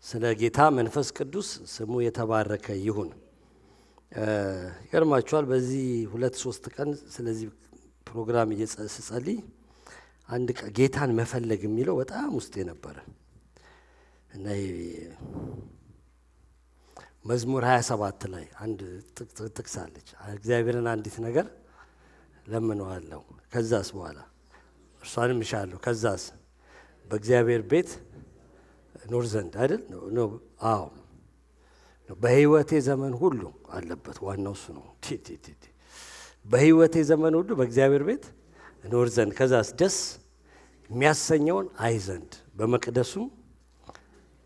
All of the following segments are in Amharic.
ስለ ጌታ መንፈስ ቅዱስ ስሙ የተባረከ ይሁን። ይገርማችኋል በዚህ 2-3 ቀን ስለዚህ ፕሮግራም እየጸልይ አንድ ጌታን መፈለግ የሚለው በጣም ውስጥ የነበረ እና መዝሙር 27 ላይ አንድ ጥቅስ አለች። እግዚአብሔርን አንዲት ነገር ለምነዋለሁ ከዛስ በኋላ እርሷንም እሻለሁ ከዛስ በእግዚአብሔር ቤት ኖር ዘንድ አይደል ነው። አዎ በህይወቴ ዘመን ሁሉ አለበት። ዋናው እሱ ነው። በህይወቴ ዘመን ሁሉ በእግዚአብሔር ቤት ኖር ዘንድ ከዛስ ደስ የሚያሰኘውን አይ ዘንድ በመቅደሱም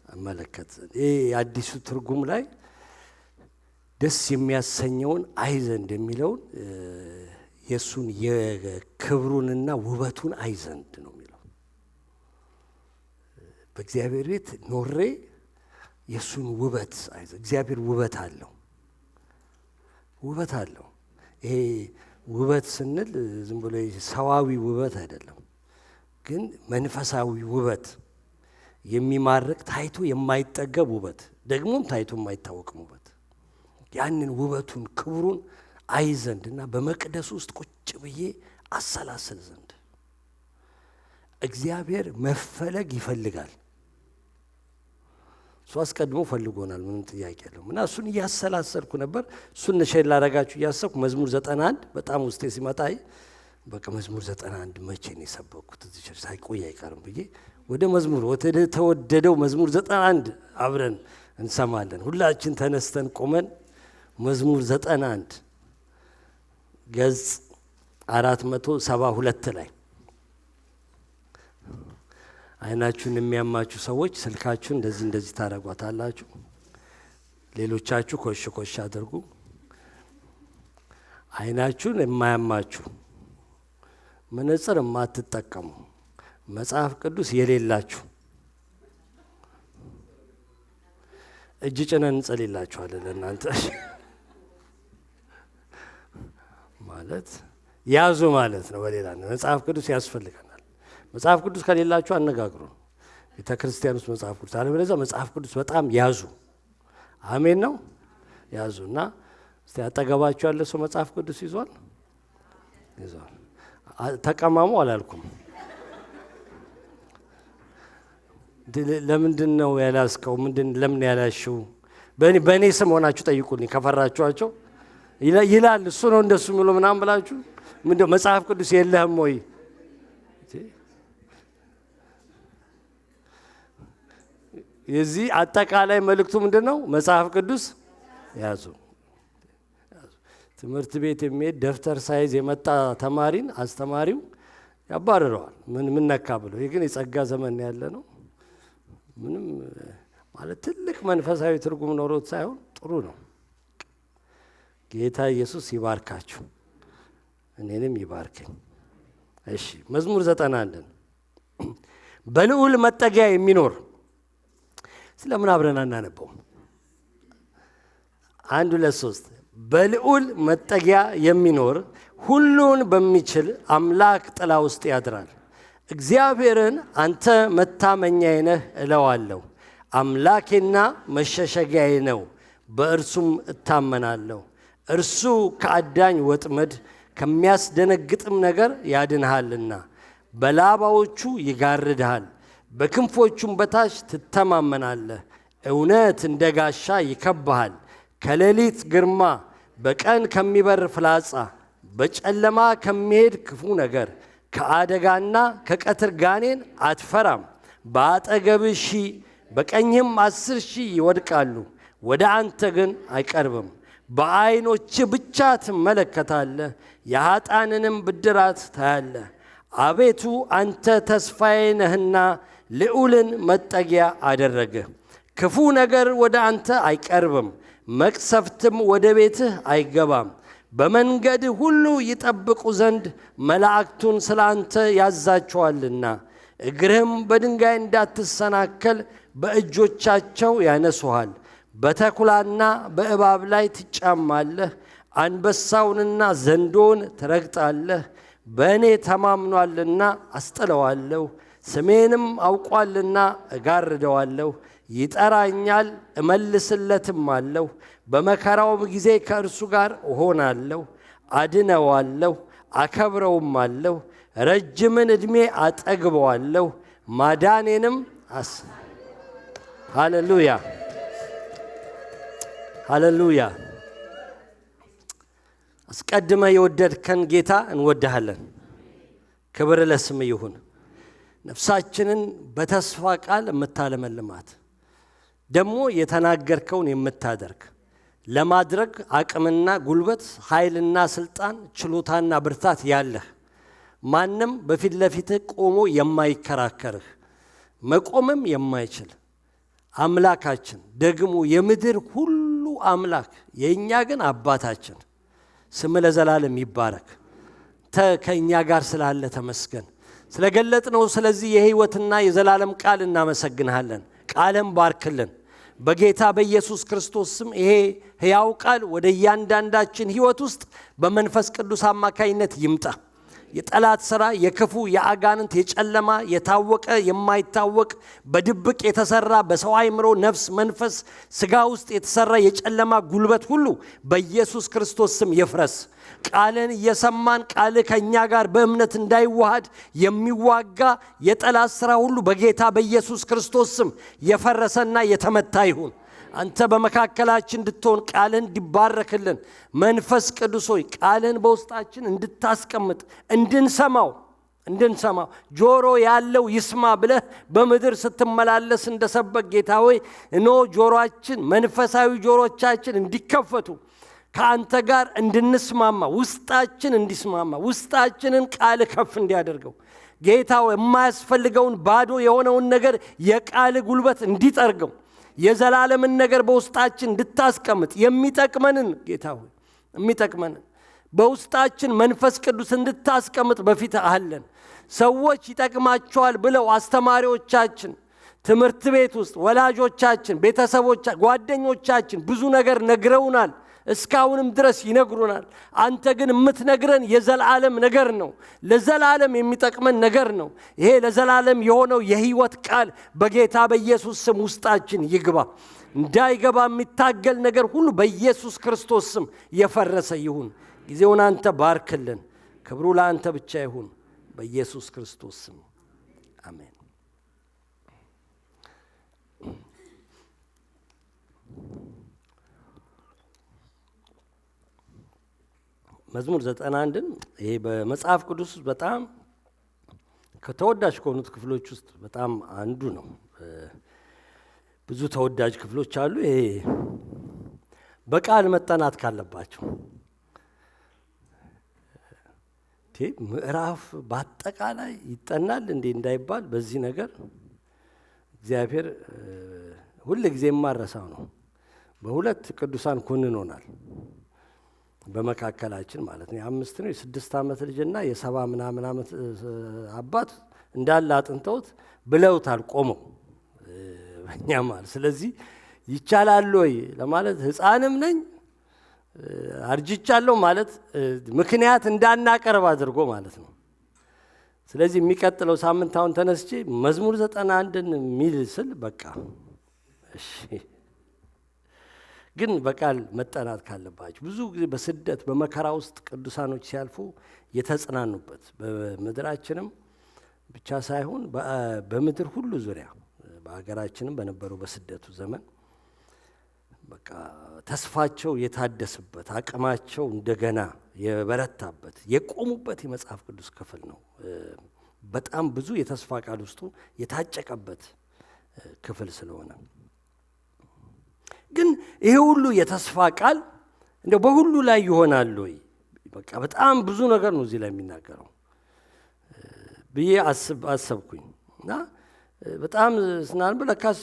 እመለከት ዘንድ። ይሄ አዲሱ ትርጉም ላይ ደስ የሚያሰኘውን አይ ዘንድ የሚለውን የሱን የክብሩንና ውበቱን አይ ዘንድ ነው የሚለው። በእግዚአብሔር ቤት ኖሬ የሱን ውበት አይ ዘንድ። እግዚአብሔር ውበት አለው፣ ውበት አለው። ይሄ ውበት ስንል ዝም ብሎ ሰዋዊ ውበት አይደለም፣ ግን መንፈሳዊ ውበት፣ የሚማርክ ታይቶ የማይጠገብ ውበት፣ ደግሞም ታይቶ የማይታወቅ ውበት። ያንን ውበቱን ክብሩን አይ ዘንድ እና በመቅደስ ውስጥ ቁጭ ብዬ አሰላስል ዘንድ። እግዚአብሔር መፈለግ ይፈልጋል። እሱ አስቀድሞ ፈልጎናል፣ ምንም ጥያቄ የለውም። እና እሱን እያሰላሰልኩ ነበር። እሱን ሼር ላደርጋችሁ እያሰብኩ መዝሙር 91 በጣም ውስጤ ሲመጣ በቃ መዝሙር 91 መቼ ነው የሰበኩት እዚህ ሳይቆይ አይቀርም ብዬ ወደ መዝሙር ወደ ተወደደው መዝሙር 91 አብረን እንሰማለን። ሁላችን ተነስተን ቆመን መዝሙር 91 ገጽ 472 ላይ አይናችሁን የሚያማችሁ ሰዎች ስልካችሁን እንደዚህ ታረጓታላችሁ። ሌሎቻችሁ ኮሽ አድርጉ። አይናችሁን የማያማችሁ መነጽር የማትጠቀሙ መጽሐፍ ቅዱስ የሌላችሁ እጅ ጭነን እንጸልይላችኋለን። ለእናንተ ማለት ያዙ ማለት ነው። በሌላ መጽሐፍ ቅዱስ ያስፈልገናል። መጽሐፍ ቅዱስ ከሌላችሁ አነጋግሩ። ቤተ ክርስቲያን ውስጥ መጽሐፍ ቅዱስ አለበለዚያ መጽሐፍ ቅዱስ በጣም ያዙ። አሜን ነው። ያዙ እና እስቲ አጠገባችሁ ያለ ሰው መጽሐፍ ቅዱስ ይዟል? ተቀማሙ አላልኩም። ለምንድን ነው ያላስከው? ለምን ያላሽው? በእኔ ስም ሆናችሁ ጠይቁልኝ ከፈራችኋቸው። ይላል እሱ ነው እንደሱ ብሎ ምናምን ብላችሁ ምንድነው መጽሐፍ ቅዱስ የለህም ወይ? የዚህ አጠቃላይ መልእክቱ ምንድነው? መጽሐፍ ቅዱስ ያዙ። ትምህርት ቤት የሚሄድ ደፍተር ሳይዝ የመጣ ተማሪን አስተማሪው ያባረረዋል። ምን ነካ ብሎ። ይህ ግን የጸጋ ዘመን ያለ ነው። ምንም ማለት ትልቅ መንፈሳዊ ትርጉም ኖሮት ሳይሆን ጥሩ ነው። ጌታ ኢየሱስ ይባርካችሁ፣ እኔንም ይባርከኝ። እሺ መዝሙር 91 በልዑል መጠጊያ የሚኖር ስለምን አብረን አናነበው? 1 2 3 በልዑል መጠጊያ የሚኖር ሁሉን በሚችል አምላክ ጥላ ውስጥ ያድራል። እግዚአብሔርን አንተ መታመኛዬ ነህ እለዋለሁ። አምላኬና መሸሸጊያዬ ነው፣ በእርሱም እታመናለሁ። እርሱ ከአዳኝ ወጥመድ ከሚያስደነግጥም ነገር ያድንሃልና በላባዎቹ ይጋርድሃል፣ በክንፎቹም በታች ትተማመናለህ። እውነት እንደ ጋሻ ይከብሃል፣ ከሌሊት ግርማ፣ በቀን ከሚበር ፍላጻ፣ በጨለማ ከሚሄድ ክፉ ነገር፣ ከአደጋና ከቀትር ጋኔን አትፈራም። በአጠገብህ 1000 በቀኝህም 10,000 ይወድቃሉ፣ ወደ አንተ ግን አይቀርብም። በዓይኖች ብቻ ትመለከታለህ፣ የኃጥአንንም ብድራት ታያለህ። አቤቱ አንተ ተስፋዬ ነህና ልዑልን መጠጊያ አደረግህ። ክፉ ነገር ወደ አንተ አይቀርብም፣ መቅሰፍትም ወደ ቤትህ አይገባም። በመንገድህ ሁሉ ይጠብቁ ዘንድ መላእክቱን ስለ አንተ ያዛቸዋልና፣ እግርህም በድንጋይ እንዳትሰናከል በእጆቻቸው ያነሱሃል። በተኩላና በእባብ ላይ ትጫማለህ፣ አንበሳውንና ዘንዶውን ትረግጣለህ። በእኔ ተማምኗልና አስጥለዋለሁ፣ ስሜንም አውቋልና እጋርደዋለሁ። ይጠራኛል፣ እመልስለትም አለሁ። በመከራውም ጊዜ ከእርሱ ጋር እሆናለሁ፣ አድነዋለሁ፣ አከብረውም አለሁ። ረጅምን ዕድሜ አጠግበዋለሁ፣ ማዳኔንም ሃሌሉያ ሃሌሉያ። አስቀድመ የወደድከን ጌታ እንወድሃለን። ክብር ለስም ይሁን። ነፍሳችንን በተስፋ ቃል የምታለመልማት ደግሞ የተናገርከውን የምታደርግ ለማድረግ አቅምና ጉልበት፣ ኃይልና ስልጣን፣ ችሎታና ብርታት ያለህ ማንም በፊት ለፊትህ ቆሞ የማይከራከርህ መቆምም የማይችል አምላካችን ደግሞ የምድር ሁሉ አምላክ የእኛ ግን አባታችን ስም ለዘላለም ይባረክ። ከእኛ ጋር ስላለ ተመስገን። ስለገለጥነው ስለዚህ የሕይወትና የዘላለም ቃል እናመሰግንሃለን። ቃልም ባርክልን በጌታ በኢየሱስ ክርስቶስ ስም። ይሄ ሕያው ቃል ወደ እያንዳንዳችን ሕይወት ውስጥ በመንፈስ ቅዱስ አማካይነት ይምጣ። የጠላት ሥራ፣ የክፉ የአጋንንት፣ የጨለማ፣ የታወቀ የማይታወቅ፣ በድብቅ የተሰራ በሰው አእምሮ፣ ነፍስ፣ መንፈስ፣ ሥጋ ውስጥ የተሰራ የጨለማ ጉልበት ሁሉ በኢየሱስ ክርስቶስ ስም ይፍረስ። ቃልን እየሰማን ቃል ከእኛ ጋር በእምነት እንዳይዋሃድ የሚዋጋ የጠላት ሥራ ሁሉ በጌታ በኢየሱስ ክርስቶስ ስም የፈረሰና የተመታ ይሁን። አንተ በመካከላችን እንድትሆን ቃልን እንዲባረክልን መንፈስ ቅዱስ ሆይ ቃልን በውስጣችን እንድታስቀምጥ እንድንሰማው ጆሮ ያለው ይስማ ብለህ በምድር ስትመላለስ እንደሰበክ ጌታ ሆይ እነሆ ጆሮአችን መንፈሳዊ ጆሮቻችን እንዲከፈቱ ከአንተ ጋር እንድንስማማ ውስጣችን እንዲስማማ ውስጣችንን ቃል ከፍ እንዲያደርገው ጌታ ሆይ የማያስፈልገውን ባዶ የሆነውን ነገር የቃል ጉልበት እንዲጠርገው የዘላለምን ነገር በውስጣችን እንድታስቀምጥ የሚጠቅመንን ጌታ ሆይ የሚጠቅመንን በውስጣችን መንፈስ ቅዱስ እንድታስቀምጥ በፊት አለን። ሰዎች ይጠቅማቸዋል ብለው አስተማሪዎቻችን፣ ትምህርት ቤት ውስጥ ወላጆቻችን፣ ቤተሰቦቻችን፣ ጓደኞቻችን ብዙ ነገር ነግረውናል። እስካሁንም ድረስ ይነግሩናል። አንተ ግን የምትነግረን የዘላለም ነገር ነው። ለዘላለም የሚጠቅመን ነገር ነው። ይሄ ለዘላለም የሆነው የሕይወት ቃል በጌታ በኢየሱስ ስም ውስጣችን ይግባ። እንዳይገባ የሚታገል ነገር ሁሉ በኢየሱስ ክርስቶስ ስም የፈረሰ ይሁን። ጊዜውን አንተ ባርክልን። ክብሩ ለአንተ ብቻ ይሁን። በኢየሱስ ክርስቶስ ስም አሜን። መዝሙር 91ን ይሄ በመጽሐፍ ቅዱስ ውስጥ በጣም ከተወዳጅ ከሆኑት ክፍሎች ውስጥ በጣም አንዱ ነው። ብዙ ተወዳጅ ክፍሎች አሉ። ይሄ በቃል መጠናት ካለባቸው ምዕራፍ በአጠቃላይ ይጠናል እንዴ እንዳይባል በዚህ ነገር እግዚአብሔር ሁሉ ጊዜ የማረሳው ነው። በሁለት ቅዱሳን ኮንኖናል በመካከላችን ማለት ነው። 5 ነው 6 ዓመት ልጅና የ70 ምናምን ዓመት አባት እንዳለ አጥንተውት ብለውታል ቆመው በእኛ ማለት። ስለዚህ ይቻላል ወይ ለማለት ሕፃንም ነኝ አርጅቻለሁ ማለት ምክንያት እንዳናቀርብ አድርጎ ማለት ነው። ስለዚህ የሚቀጥለው ሳምንት አሁን ተነስቼ መዝሙር 91ን ሚል ስል በቃ እሺ ግን በቃል መጠናት ካለባቸው ብዙ ጊዜ በስደት በመከራ ውስጥ ቅዱሳኖች ሲያልፉ የተጽናኑበት በምድራችንም ብቻ ሳይሆን በምድር ሁሉ ዙሪያ በሀገራችንም በነበረው በስደቱ ዘመን በቃ ተስፋቸው የታደሰበት አቅማቸው እንደገና የበረታበት የቆሙበት የመጽሐፍ ቅዱስ ክፍል ነው። በጣም ብዙ የተስፋ ቃል ውስጡ የታጨቀበት ክፍል ስለሆነ ግን ይሄ ሁሉ የተስፋ ቃል እንደው በሁሉ ላይ ይሆናል ወይ? በቃ በጣም ብዙ ነገር ነው እዚህ ላይ የሚናገረው ብዬ አሰብኩኝ እና በጣም ስናንብ ለካስ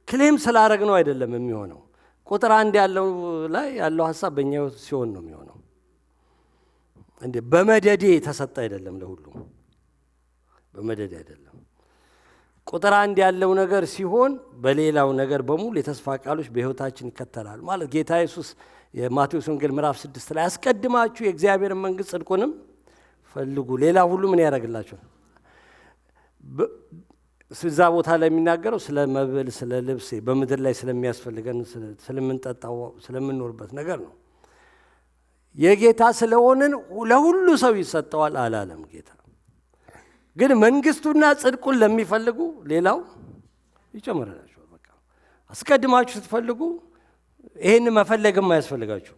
ክሌም ስላረግ ነው አይደለም የሚሆነው። ቁጥር 1 ያለው ላይ ያለው ሐሳብ በእኛ ሕይወት ሲሆን ነው የሚሆነው። እንዴ በመደዴ የተሰጠ አይደለም፣ ለሁሉም በመደዴ አይደለም። ቁጥር 1 ያለው ነገር ሲሆን በሌላው ነገር በሙሉ የተስፋ ቃሎች በሕይወታችን ይከተላሉ ማለት ጌታ ኢየሱስ የማቴዎስ ወንጌል ምዕራፍ 6 ላይ አስቀድማችሁ የእግዚአብሔርን መንግሥት ጽድቁንም ፈልጉ ሌላ ሁሉ ምን ያደርግላችኋል? እዛ ቦታ ላይ የሚናገረው ስለ መብል፣ ስለ ልብስ፣ በምድር ላይ ስለሚያስፈልገን ስለምንጠጣው፣ ስለምንኖርበት ነገር ነው። የጌታ ስለሆንን ለሁሉ ሰው ይሰጠዋል አላለም ጌታ። ግን መንግስቱና ጽድቁን ለሚፈልጉ ሌላው ይጨምርላችኋል። በቃ አስቀድማችሁ ስትፈልጉ ይሄን መፈለግም አያስፈልጋችሁ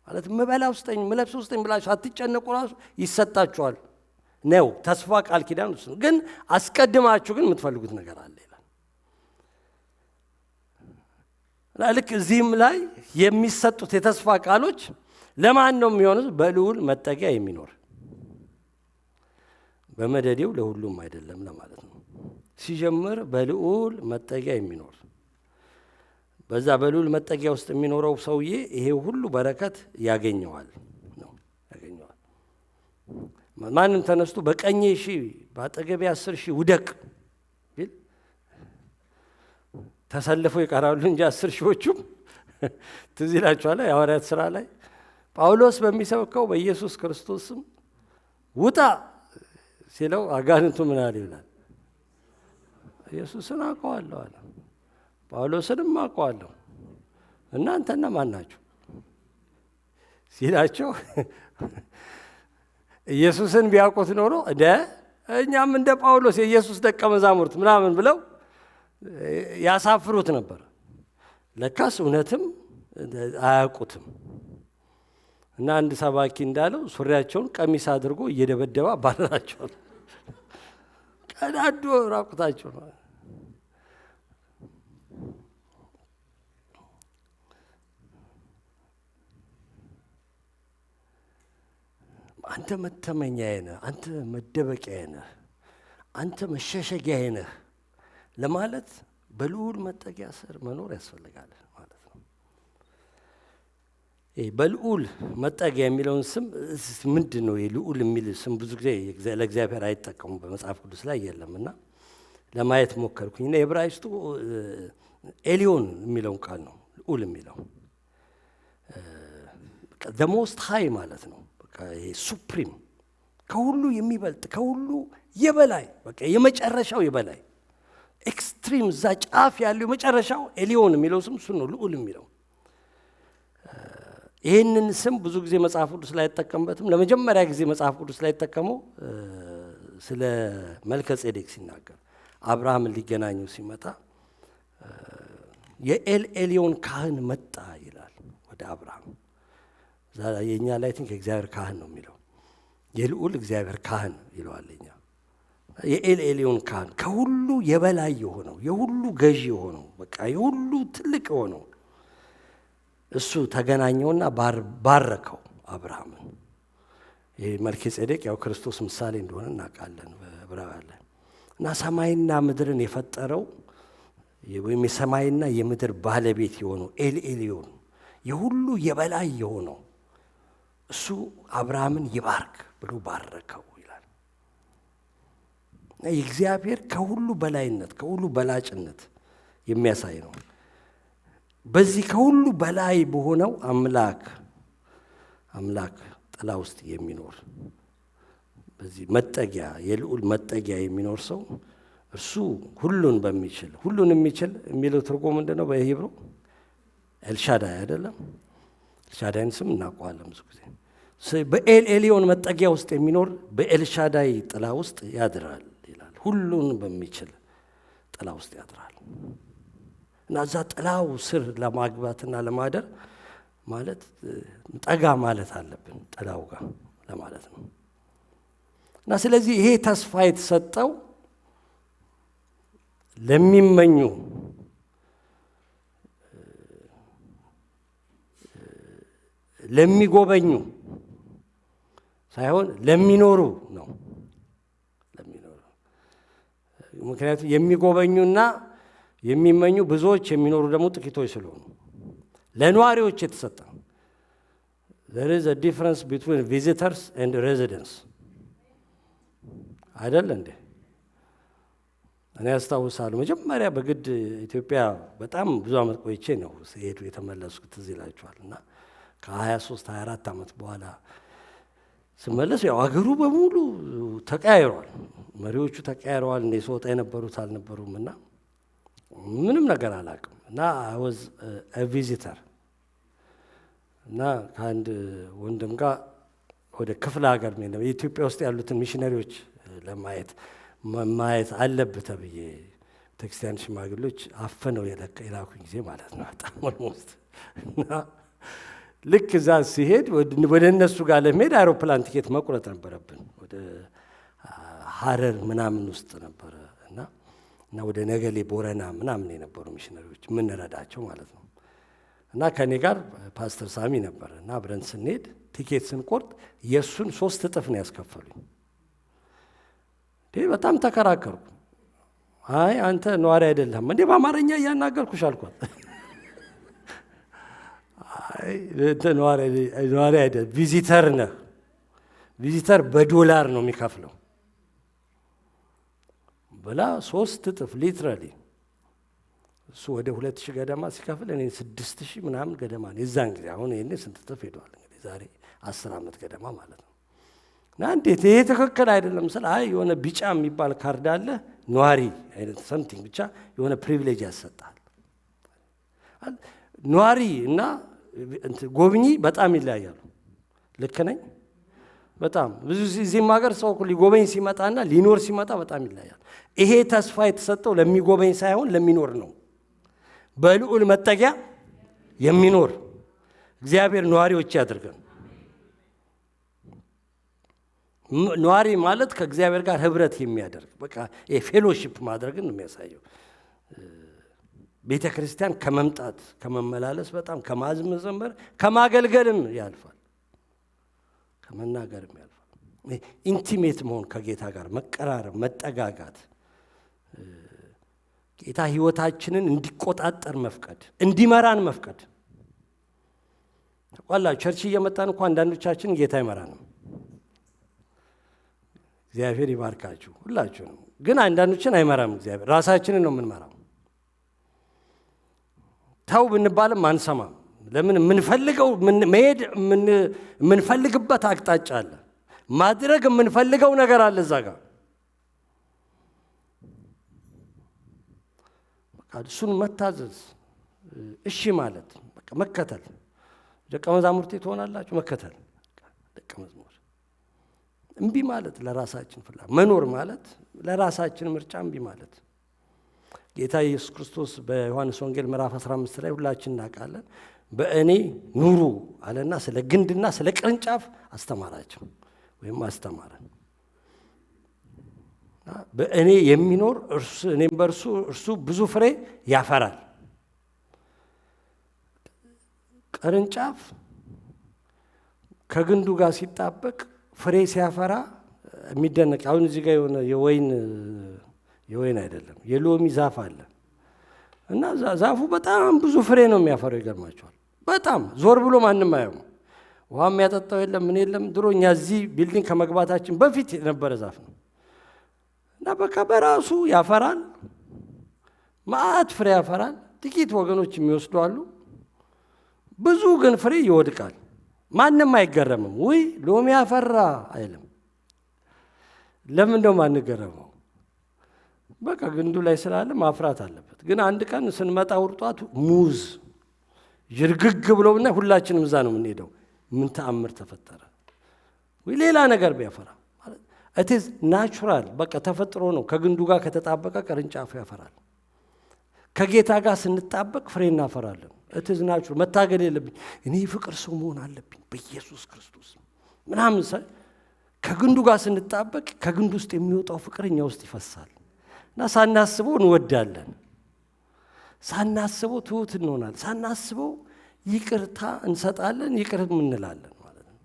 ማለት ምበላው ስጠኝ፣ ምለብሰው ስጠኝ ብላችሁ አትጨነቁ፣ ራሱ ይሰጣችኋል ነው ተስፋ ቃል ኪዳን እሱ ነው። ግን አስቀድማችሁ ግን የምትፈልጉት ነገር አለ ይላል። ልክ እዚህም ላይ የሚሰጡት የተስፋ ቃሎች ለማን ነው የሚሆኑት? በልዑል መጠጊያ የሚኖር በመደዴው ለሁሉም አይደለም ለማለት ነው። ሲጀምር በልዑል መጠጊያ የሚኖር በዛ በልዑል መጠጊያ ውስጥ የሚኖረው ሰውዬ ይሄ ሁሉ በረከት ያገኘዋል ነው ያገኘዋል። ማንም ተነስቶ በቀኜ 1000 በአጠገቤ 10,000 ውደቅ ቢል ተሰልፈው ይቀራሉ እንጂ 10,000ዎቹም ትዝ ይላችኋል የሐዋርያት ሥራ ላይ ጳውሎስ በሚሰብከው በኢየሱስ ክርስቶስ ስም ውጣ ሲለው አጋንንቱ ምን አለ ይላል? ኢየሱስን አውቀዋለሁ አለ። ጳውሎስንም አውቀዋለሁ፣ እናንተና ማን ናችሁ ሲላቸው ኢየሱስን ቢያውቁት ኖሮ እኛም እንደ ጳውሎስ የኢየሱስ ደቀ መዛሙርት ምናምን ብለው ያሳፍሩት ነበር። ለካስ እውነትም አያውቁትም። እና አንድ ሰባኪ እንዳለው ሱሪያቸውን ቀሚስ አድርጎ እየደበደበ አባረራቸዋል። ቀዳዶ ራቁታቸው ነው። አንተ መተመኛዬ ነህ፣ አንተ መደበቂያዬ ነህ፣ አንተ መሸሸጊያዬ ነህ ለማለት በልዑል መጠጊያ ስር መኖር ያስፈልጋል ማለት ነው። በልዑል መጠጊያ የሚለውን ስም ምንድን ነው? ልዑል የሚል ስም ብዙ ጊዜ ለእግዚአብሔር አይጠቀሙም፣ በመጽሐፍ ቅዱስ ላይ የለም እና ለማየት ሞከርኩኝ እና የዕብራይስጡ ኤሊዮን የሚለውን ቃል ነው ልዑል የሚለው ዘ ሞስት ሃይ ማለት ነው። ይሄ ሱፕሪም ከሁሉ የሚበልጥ ከሁሉ የበላይ በቃ የመጨረሻው የበላይ ኤክስትሪም እዛ ጫፍ ያለው የመጨረሻው ኤሊዮን የሚለው ስም እሱ ነው ልዑል የሚለው። ይህንን ስም ብዙ ጊዜ መጽሐፍ ቅዱስ ላይ አይጠቀምበትም። ለመጀመሪያ ጊዜ መጽሐፍ ቅዱስ ላይ አይጠቀመው ስለ መልከ ጼዴቅ ሲናገር አብርሃምን ሊገናኙ ሲመጣ የኤልዮን ካህን መጣ ይላል ወደ አብርሃም። የኛ ላይ ቲንክ የእግዚአብሔር ካህን ነው የሚለው የልዑል እግዚአብሔር ካህን ይለዋል። እኛ የኤልዮን ካህን ከሁሉ የበላይ የሆነው የሁሉ ገዢ የሆነው በቃ የሁሉ ትልቅ የሆነው እሱ ተገናኘውና ባረከው አብርሃምን። ይሄ መልከ ጼዴቅ ያው ክርስቶስ ምሳሌ እንደሆነ እናውቃለን በዕብራውያን ላይ እና ሰማይና ምድርን የፈጠረው ወይም የሰማይና የምድር ባለቤት የሆነው ኤልዮን የሁሉ የበላይ የሆነው እሱ አብርሃምን ይባርክ ብሎ ባረከው ይላል። የእግዚአብሔር ከሁሉ በላይነት ከሁሉ በላጭነት የሚያሳይ ነው። በዚህ ከሁሉ በላይ በሆነው አምላክ ጥላ ውስጥ የሚኖር በዚህ መጠጊያ የልዑል መጠጊያ የሚኖር ሰው እርሱ ሁሉን በሚችል ሁሉን የሚችል የሚለው ትርጉም ምንድን ነው? በሂብሩ ኤልሻዳይ አይደለም? ኤልሻዳይን ስም እናውቀዋለን ብዙ ጊዜ። በኤልዮን መጠጊያ ውስጥ የሚኖር በኤልሻዳይ ጥላ ውስጥ ያድራል ይላል። ሁሉን በሚችል ጥላ ውስጥ ያድራል እና እዛ ጥላው ስር ለማግባትና ለማደር ማለት ጠጋ ማለት አለብን ጥላው ጋር ለማለት ነው። እና ስለዚህ ይሄ ተስፋ የተሰጠው ለሚመኙ ለሚጎበኙ ሳይሆን ለሚኖሩ ነው። ለሚኖሩ ምክንያቱም የሚጎበኙና የሚመኙ ብዙዎች የሚኖሩ ደግሞ ጥቂቶች ስለሆኑ ለነዋሪዎች የተሰጠ there is a difference between visitors and residents አይደል እንዴ? እኔ አስታውሳለሁ መጀመሪያ በግድ ኢትዮጵያ በጣም ብዙ ዓመት ቆይቼ ነው ሲሄዱ የተመለስኩት ትዝ ይላችኋል። እና ከ23 24 ዓመት በኋላ ስመለስ ያው አገሩ በሙሉ ተቀያይሯል። መሪዎቹ ተቀያይረዋል። እንደ ስወጣ የነበሩት አልነበሩም እና ምንም ነገር አላውቅም እና አይ ዋዝ ቪዚተር እና ከአንድ ወንድም ጋር ወደ ክፍለ ሀገር ነው የኢትዮጵያ ውስጥ ያሉትን ሚሽነሪዎች ማየት አለብህ ተብዬ ቤተክርስቲያን ሽማግሌዎች አፈነው የላኩኝ ጊዜ ማለት ነው። በጣም ኦልሞስት እና ልክ እዛ ሲሄድ ወደ እነሱ ጋር ለመሄድ አይሮፕላን ቲኬት መቁረጥ ነበረብን። ወደ ሀረር ምናምን ውስጥ ነበረ እና ወደ ነገሌ ቦረና ምናምን የነበሩ ሚሽነሪዎች የምንረዳቸው ማለት ነው። እና ከእኔ ጋር ፓስተር ሳሚ ነበር እና አብረን ስንሄድ ቲኬት ስንቆርጥ የእሱን 3 እጥፍ ነው ያስከፈሉኝ። በጣም ተከራከርኩ። አይ አንተ ነዋሪ አይደለህም እንዴ በአማርኛ እያናገርኩሽ አልኳት። አይ ነዋሪ አይደለም ቪዚተር ነህ። ቪዚተር በዶላር ነው የሚከፍለው ብላ 3 እጥፍ ሊትራሊ እሱ ወደ 2000 ገደማ ሲከፍል እኔ 6000 ምናምን ገደማ ነው የዛን ጊዜ። አሁን ይሄኔ ስንት እጥፍ ሄዷል እንግዲህ ዛሬ 10 ዓመት ገደማ ማለት ነው። እና እንዴት ይሄ ትክክል አይደለም ስለ አይ የሆነ ቢጫ የሚባል ካርድ አለ ነዋሪ አይነት ሰምቲንግ ብቻ የሆነ ፕሪቪሌጅ ያሰጣል። ነዋሪ እና ጎብኚ በጣም ይለያያሉ። ልክ ነኝ? በጣም ብዙ እዚህም ሀገር ሰው ሊጎበኝ ሲመጣና ሊኖር ሲመጣ በጣም ይለያያል። ይሄ ተስፋ የተሰጠው ለሚጎበኝ ሳይሆን ለሚኖር ነው። በልዑል መጠጊያ የሚኖር እግዚአብሔር ነዋሪዎች ያድርገን። ነዋሪ ማለት ከእግዚአብሔር ጋር ህብረት የሚያደርግ በቃ ፌሎሺፕ ማድረግን ነው የሚያሳየው። ቤተ ክርስቲያን ከመምጣት ከመመላለስ በጣም ከማዝመዘመር ከማገልገልም ያልፋል፣ ከመናገርም ያልፋል። ኢንቲሜት መሆን ከጌታ ጋር መቀራረብ፣ መጠጋጋት፣ ጌታ ህይወታችንን እንዲቆጣጠር መፍቀድ፣ እንዲመራን መፍቀድ። ተቋላ ቸርች እየመጣን እንኳን አንዳንዶቻችን ጌታ አይመራንም። እግዚአብሔር ይባርካችሁ ሁላችሁንም። ግን አንዳንዶችን አይመራም እግዚአብሔር፣ ራሳችንን ነው የምንመራው። ተው ብንባልም አንሰማም። ለምን? የምንፈልገው መሄድ የምንፈልግበት አቅጣጫ አለ፣ ማድረግ የምንፈልገው ነገር አለ እዛ ጋር። እሱን መታዘዝ፣ እሺ ማለት፣ በቃ መከተል። ደቀ መዛሙርቴ ትሆናላችሁ፣ መከተል ደቀ መዝሙር። እምቢ ማለት ለራሳችን ፍላጎት፣ መኖር ማለት ለራሳችን ምርጫ እምቢ ማለት። ጌታ ኢየሱስ ክርስቶስ በዮሐንስ ወንጌል ምዕራፍ 15 ላይ ሁላችን እናውቃለን። በእኔ ኑሩ አለና ስለ ግንድና ስለ ቅርንጫፍ አስተማራቸው ወይም አስተማረን። በእኔ የሚኖር እርሱ እኔም በእርሱ እርሱ ብዙ ፍሬ ያፈራል። ቅርንጫፍ ከግንዱ ጋር ሲጣበቅ ፍሬ ሲያፈራ የሚደነቅ። አሁን እዚህ ጋር የሆነ የወይን አይደለም የሎሚ ዛፍ አለ እና ዛፉ በጣም ብዙ ፍሬ ነው የሚያፈራው። ይገርማቸዋል። በጣም ዞር ብሎ ማንም አየው። ውሃ የሚያጠጣው የለም ምን የለም። ድሮ እኛ እዚህ ቢልዲንግ ከመግባታችን በፊት የነበረ ዛፍ ነው እና በቃ በራሱ ያፈራል፣ መዓት ፍሬ ያፈራል። ጥቂት ወገኖች የሚወስዱ አሉ፣ ብዙ ግን ፍሬ ይወድቃል። ማንም አይገረምም። ውይ ሎሚ ያፈራ አይልም። ለምን ነው ማንገረመው? በቃ ግንዱ ላይ ስላለ ማፍራት አለበት። ግን አንድ ቀን ስንመጣ ውርጧት ሙዝ ይርግግ ብሎና ሁላችንም እዛ ነው የምንሄደው። ምን ተአምር ተፈጠረ? ወይ ሌላ ነገር ቢያፈራ ማለት it is natural በቃ ተፈጥሮ ነው። ከግንዱ ጋር ከተጣበቀ ቅርንጫፍ ያፈራል። ከጌታ ጋር ስንጣበቅ ፍሬ እናፈራለን። it is natural። መታገል የለብኝ እኔ ፍቅር ሰው መሆን አለብኝ በኢየሱስ ክርስቶስ ምናምን። ከግንዱ ጋር ስንጣበቅ ከግንዱ ውስጥ የሚወጣው ፍቅር እኛ ውስጥ ይፈሳል እና ሳናስበው እንወዳለን፣ ሳናስበው ትሁት እንሆናለን፣ ሳናስበው ይቅርታ እንሰጣለን፣ ይቅር እንላለን ማለት ነው።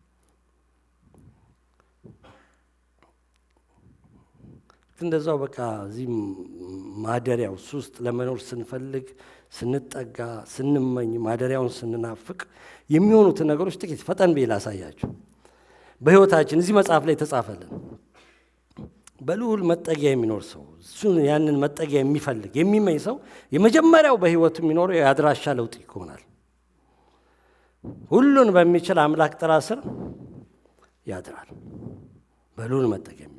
እንደዛው በቃ እዚህ ማደሪያው ውስጥ ለመኖር ስንፈልግ፣ ስንጠጋ፣ ስንመኝ፣ ማደሪያውን ስንናፍቅ የሚሆኑትን ነገሮች ጥቂት ፈጠን ብዬ ላሳያችሁ። በሕይወታችን እዚህ መጽሐፍ ላይ ተጻፈልን። በልዑል መጠጊያ የሚኖር ሰው፣ እሱን ያንን መጠጊያ የሚፈልግ የሚመኝ ሰው የመጀመሪያው በሕይወቱ የሚኖረው የአድራሻ ለውጥ ይሆናል። ሁሉን በሚችል አምላክ ጥላ ስር ያድራል። በልዑል መጠጊያ የሚኖር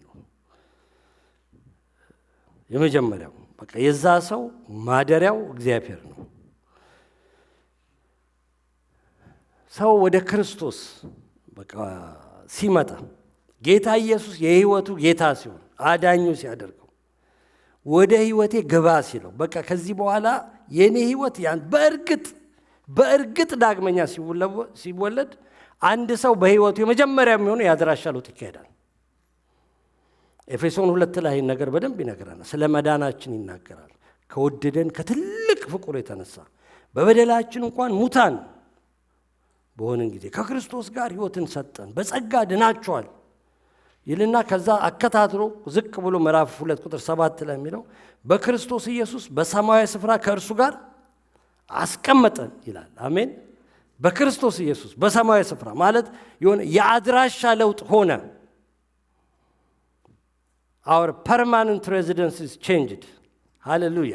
የመጀመሪያው በቃ የዛ ሰው ማደሪያው እግዚአብሔር ነው። ሰው ወደ ክርስቶስ በቃ ሲመጣ ጌታ ኢየሱስ የህይወቱ ጌታ ሲሆን አዳኙ ሲያደርገው ወደ ህይወቴ ግባ ሲለው በቃ ከዚህ በኋላ የኔ ህይወት ያን በእርግጥ ዳግመኛ ሲወለድ አንድ ሰው በህይወቱ የመጀመሪያ የሚሆነው የአድራሻ ለውጥ ይካሄዳል። ኤፌሶን 2 ላይ ነገር በደንብ ይነግረናል። ስለ መዳናችን ይናገራል። ከወደደን ከትልቅ ፍቅሩ የተነሳ በበደላችን እንኳን ሙታን በሆነን ጊዜ ከክርስቶስ ጋር ህይወትን ሰጠን፣ በጸጋ ድናችኋል ይልና ከዛ አከታትሎ ዝቅ ብሎ ምዕራፍ 2 ቁጥር 7 ላይ የሚለው በክርስቶስ ኢየሱስ በሰማያዊ ስፍራ ከእርሱ ጋር አስቀመጠን ይላል። አሜን። በክርስቶስ ኢየሱስ በሰማያዊ ስፍራ ማለት የሆነ የአድራሻ ለውጥ ሆነ። our permanent residence is changed. ሃሌሉያ።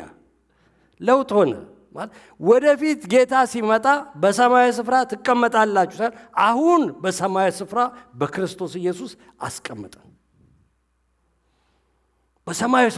ለውጥ ሆነ ማለት ወደፊት ጌታ ሲመጣ በሰማያዊ ስፍራ ትቀመጣላችሁ ሳይሆን አሁን በሰማያዊ ስፍራ በክርስቶስ ኢየሱስ አስቀመጠን። በሰማያዊ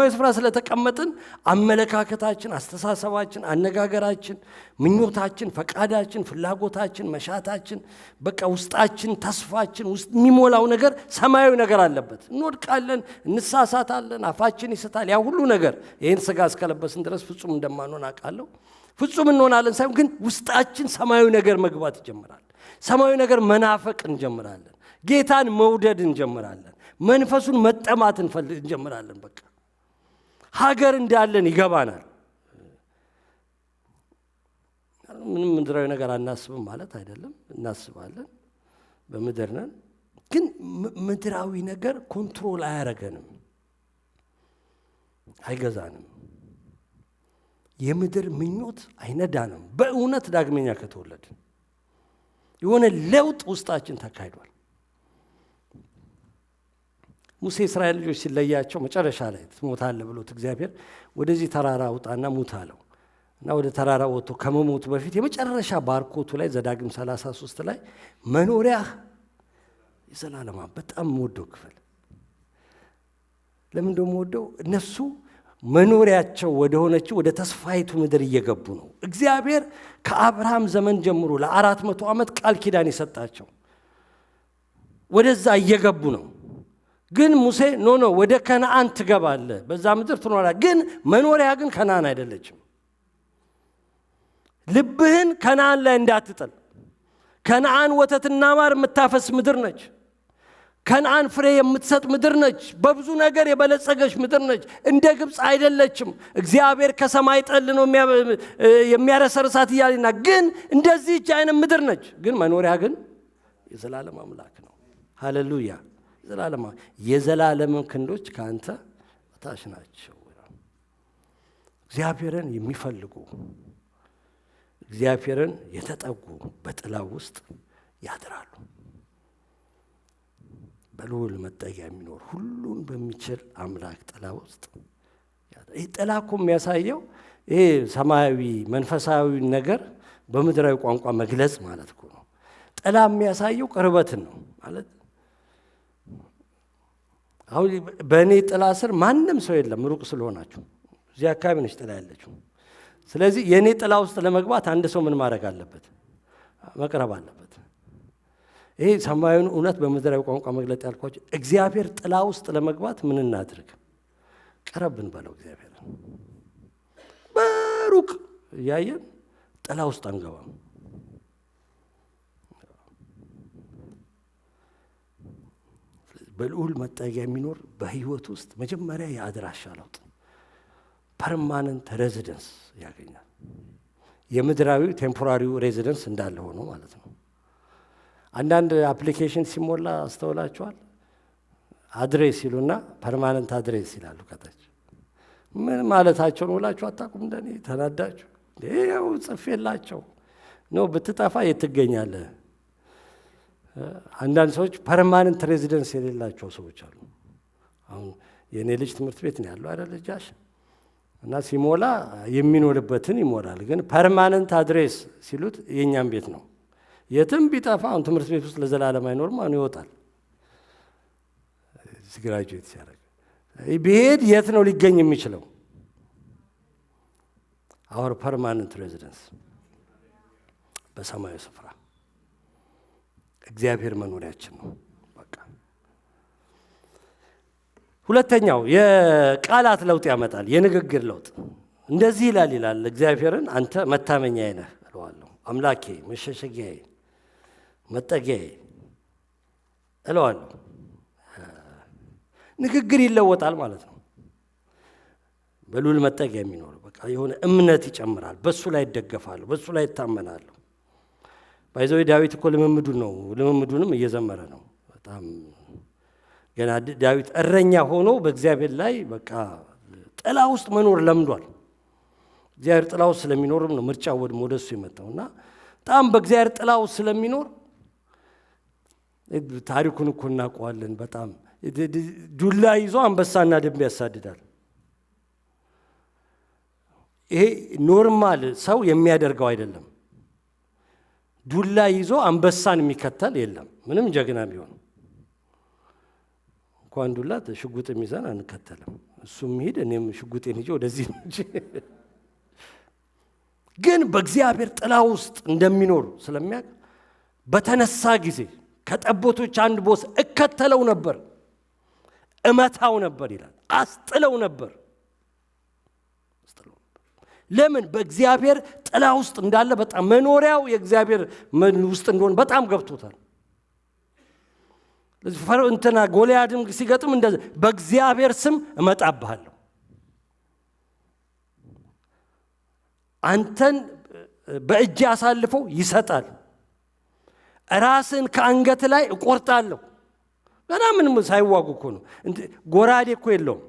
ስፍራ ስለተቀመጥን አመለካከታችን፣ አስተሳሰባችን፣ አነጋገራችን፣ ምኞታችን፣ ፈቃዳችን፣ ፍላጎታችን፣ መሻታችን በቃ ውስጣችን፣ ተስፋችን ውስጥ የሚሞላው ነገር ሰማያዊ ነገር አለበት። እንወድቃለን፣ እንሳሳታለን፣ አፋችን ይስታል። ያ ሁሉ ነገር ይህን ሥጋ እስከለበስን ድረስ ፍጹም እንደማንሆን አውቃለሁ። ፍጹም እንሆናለን ሳይሆን ግን ውስጣችን ሰማያዊ ነገር መግባት ይጀምራል። ሰማያዊ ነገር መናፈቅ እንጀምራለን። ጌታን መውደድ እንጀምራለን። መንፈሱን መጠማት እንጀምራለን። በቃ ሀገር እንዳለን ይገባናል። ምንም ምድራዊ ነገር አናስብም ማለት አይደለም፣ እናስባለን። በምድር ነን፣ ግን ምድራዊ ነገር ኮንትሮል አያረገንም፣ አይገዛንም። የምድር ምኞት አይነዳንም። በእውነት ዳግመኛ ከተወለድን የሆነ ለውጥ ውስጣችን ተካሂዷል። ሙሴ እስራኤል ልጆች ሲለያቸው መጨረሻ ላይ ትሞታለህ ብሎት እግዚአብሔር ወደዚህ ተራራ ውጣና ሙት አለው እና ወደ ተራራ ወጥቶ ከመሞቱ በፊት የመጨረሻ ባርኮቱ ላይ ዘዳግም 33 ላይ መኖሪያህ የዘላለም በጣም የምወደው ክፍል ለምን እንደምወደው እነሱ መኖሪያቸው ወደ ሆነችው ወደ ተስፋይቱ ምድር እየገቡ ነው። እግዚአብሔር ከአብርሃም ዘመን ጀምሮ ለ400 ዓመት ቃል ኪዳን የሰጣቸው ወደዛ እየገቡ ነው። ግን ሙሴ ኖ ወደ ከነዓን ትገባለህ፣ በዛ ምድር ትኖራለህ፣ ግን መኖሪያ ግን ከነዓን አይደለችም። ልብህን ከነዓን ላይ እንዳትጥል። ከነዓን ወተትና ማር የምታፈስ ምድር ነች። ከነዓን ፍሬ የምትሰጥ ምድር ነች። በብዙ ነገር የበለጸገች ምድር ነች። እንደ ግብፅ አይደለችም። እግዚአብሔር ከሰማይ ጠል ነው የሚያረሰርሳት እያለና ግን እንደዚህች አይነት ምድር ነች። ግን መኖሪያ ግን የዘላለም አምላክ ነው። ሃሌሉያ። የዘላለምን ክንዶች ከአንተ በታች ናቸው። እግዚአብሔርን የሚፈልጉ እግዚአብሔርን የተጠጉ በጥላው ውስጥ ያድራሉ። በልዑል መጠጊያ የሚኖር ሁሉን በሚችል አምላክ ጥላ ውስጥ ይህ ጥላ እኮ የሚያሳየው ይሄ ሰማያዊ መንፈሳዊ ነገር በምድራዊ ቋንቋ መግለጽ ማለት እኮ ነው። ጥላ የሚያሳየው ቅርበትን ነው ማለት አሁን በእኔ ጥላ ስር ማንም ሰው የለም፣ ሩቅ ስለሆናችሁ እዚህ አካባቢ ነች ጥላ ያለችው። ስለዚህ የእኔ ጥላ ውስጥ ለመግባት አንድ ሰው ምን ማድረግ አለበት? መቅረብ አለበት። ይሄ ሰማያዊውን እውነት በምድራዊ ቋንቋ መግለጥ ያልኳቸው። እግዚአብሔር ጥላ ውስጥ ለመግባት ምን እናድርግ? ቀረብን በለው። እግዚአብሔር በሩቅ እያየን ጥላ ውስጥ አንገባም። በልዑል መጠጊያ የሚኖር በህይወት ውስጥ መጀመሪያ የአድራሻ ለውጥ ፐርማነንት ሬዚደንስ ያገኛል። የምድራዊው ቴምፖራሪው ሬዚደንስ እንዳለ ሆኖ ማለት ነው። አንዳንድ አፕሊኬሽን ሲሞላ አስተውላችኋል? አድሬስ ይሉና ፐርማነንት አድሬስ ይላሉ ከታች። ምን ማለታቸውን ውላችሁ አታውቁም? እንደኔ ተናዳችሁ ያው ጽፌላቸው ነው። ብትጠፋ የት ትገኛለህ? አንዳንድ ሰዎች ፐርማነንት ሬዚደንስ የሌላቸው ሰዎች አሉ። አሁን የኔ ልጅ ትምህርት ቤት ነው ያለው አይደል ልጃሽ፣ እና ሲሞላ የሚኖርበትን ይሞላል። ግን ፐርማነንት አድሬስ ሲሉት የኛም ቤት ነው። የትም ቢጠፋ አሁን ትምህርት ቤት ውስጥ ለዘላለም አይኖርም። አሁን ይወጣል ግራጁዌት ሲያደርግ። ቢሄድ የት ነው ሊገኝ የሚችለው? our permanent residence በሰማያዊ ስፍራ እግዚአብሔር መኖሪያችን ነው። በቃ ሁለተኛው የቃላት ለውጥ ያመጣል። የንግግር ለውጥ እንደዚህ ይላል እግዚአብሔርን አንተ መታመኛዬ ነህ እለዋለሁ። አምላኬ፣ መሸሸጊያዬ፣ መጠጊያዬ እለዋለሁ። ንግግር ይለወጣል ማለት ነው። በሉል መጠጊያ የሚኖር በቃ የሆነ እምነት ይጨምራል። በሱ ላይ ይደገፋሉ፣ በሱ ላይ ይታመናሉ። ባይዘው ዳዊት እኮ ልምምዱንም እየዘመረ ነው። በጣም ገና ዳዊት እረኛ ሆኖ በእግዚአብሔር ላይ በቃ ጥላ ውስጥ መኖር ለምዷል። እግዚአብሔር ጥላ ውስጥ ስለሚኖርም ነው ምርጫው ወደሱ የመጣውና በጣም በእግዚአብሔር ጥላ ውስጥ ስለሚኖር ታሪኩን እኮ እናውቀዋለን። በጣም ዱላ ይዞ አንበሳና ድብ ያሳድዳል። ይሄ ኖርማል ሰው የሚያደርገው አይደለም። ዱላ ይዞ አንበሳን የሚከተል የለም። ምንም ጀግና ቢሆን እንኳን ዱላ ሽጉጥ የሚዘን አንከተልም። እሱም ይሄድ እኔም ሽጉጤን ይዤ ወደዚህ እንጂ ግን በእግዚአብሔር ጥላ ውስጥ እንደሚኖር ስለሚያውቅ በተነሳ ጊዜ ከጠቦቶች አንድ ቦስ እከተለው ነበር፣ እመታው ነበር ይላል። አስጥለው ነበር። ለምን? በእግዚአብሔር ጥላ ውስጥ እንዳለ በጣም መኖሪያው የእግዚአብሔር ውስጥ እንደሆነ በጣም ገብቶታል። እንትና ጎልያድም ሲገጥም እንደዚህ በእግዚአብሔር ስም እመጣብሃለሁ፣ አንተን በእጅ አሳልፎ ይሰጣል፣ ራስን ከአንገት ላይ እቆርጣለሁ። ገና ምንም ሳይዋጉ እኮ ነው። ጎራዴ እኮ የለውም፣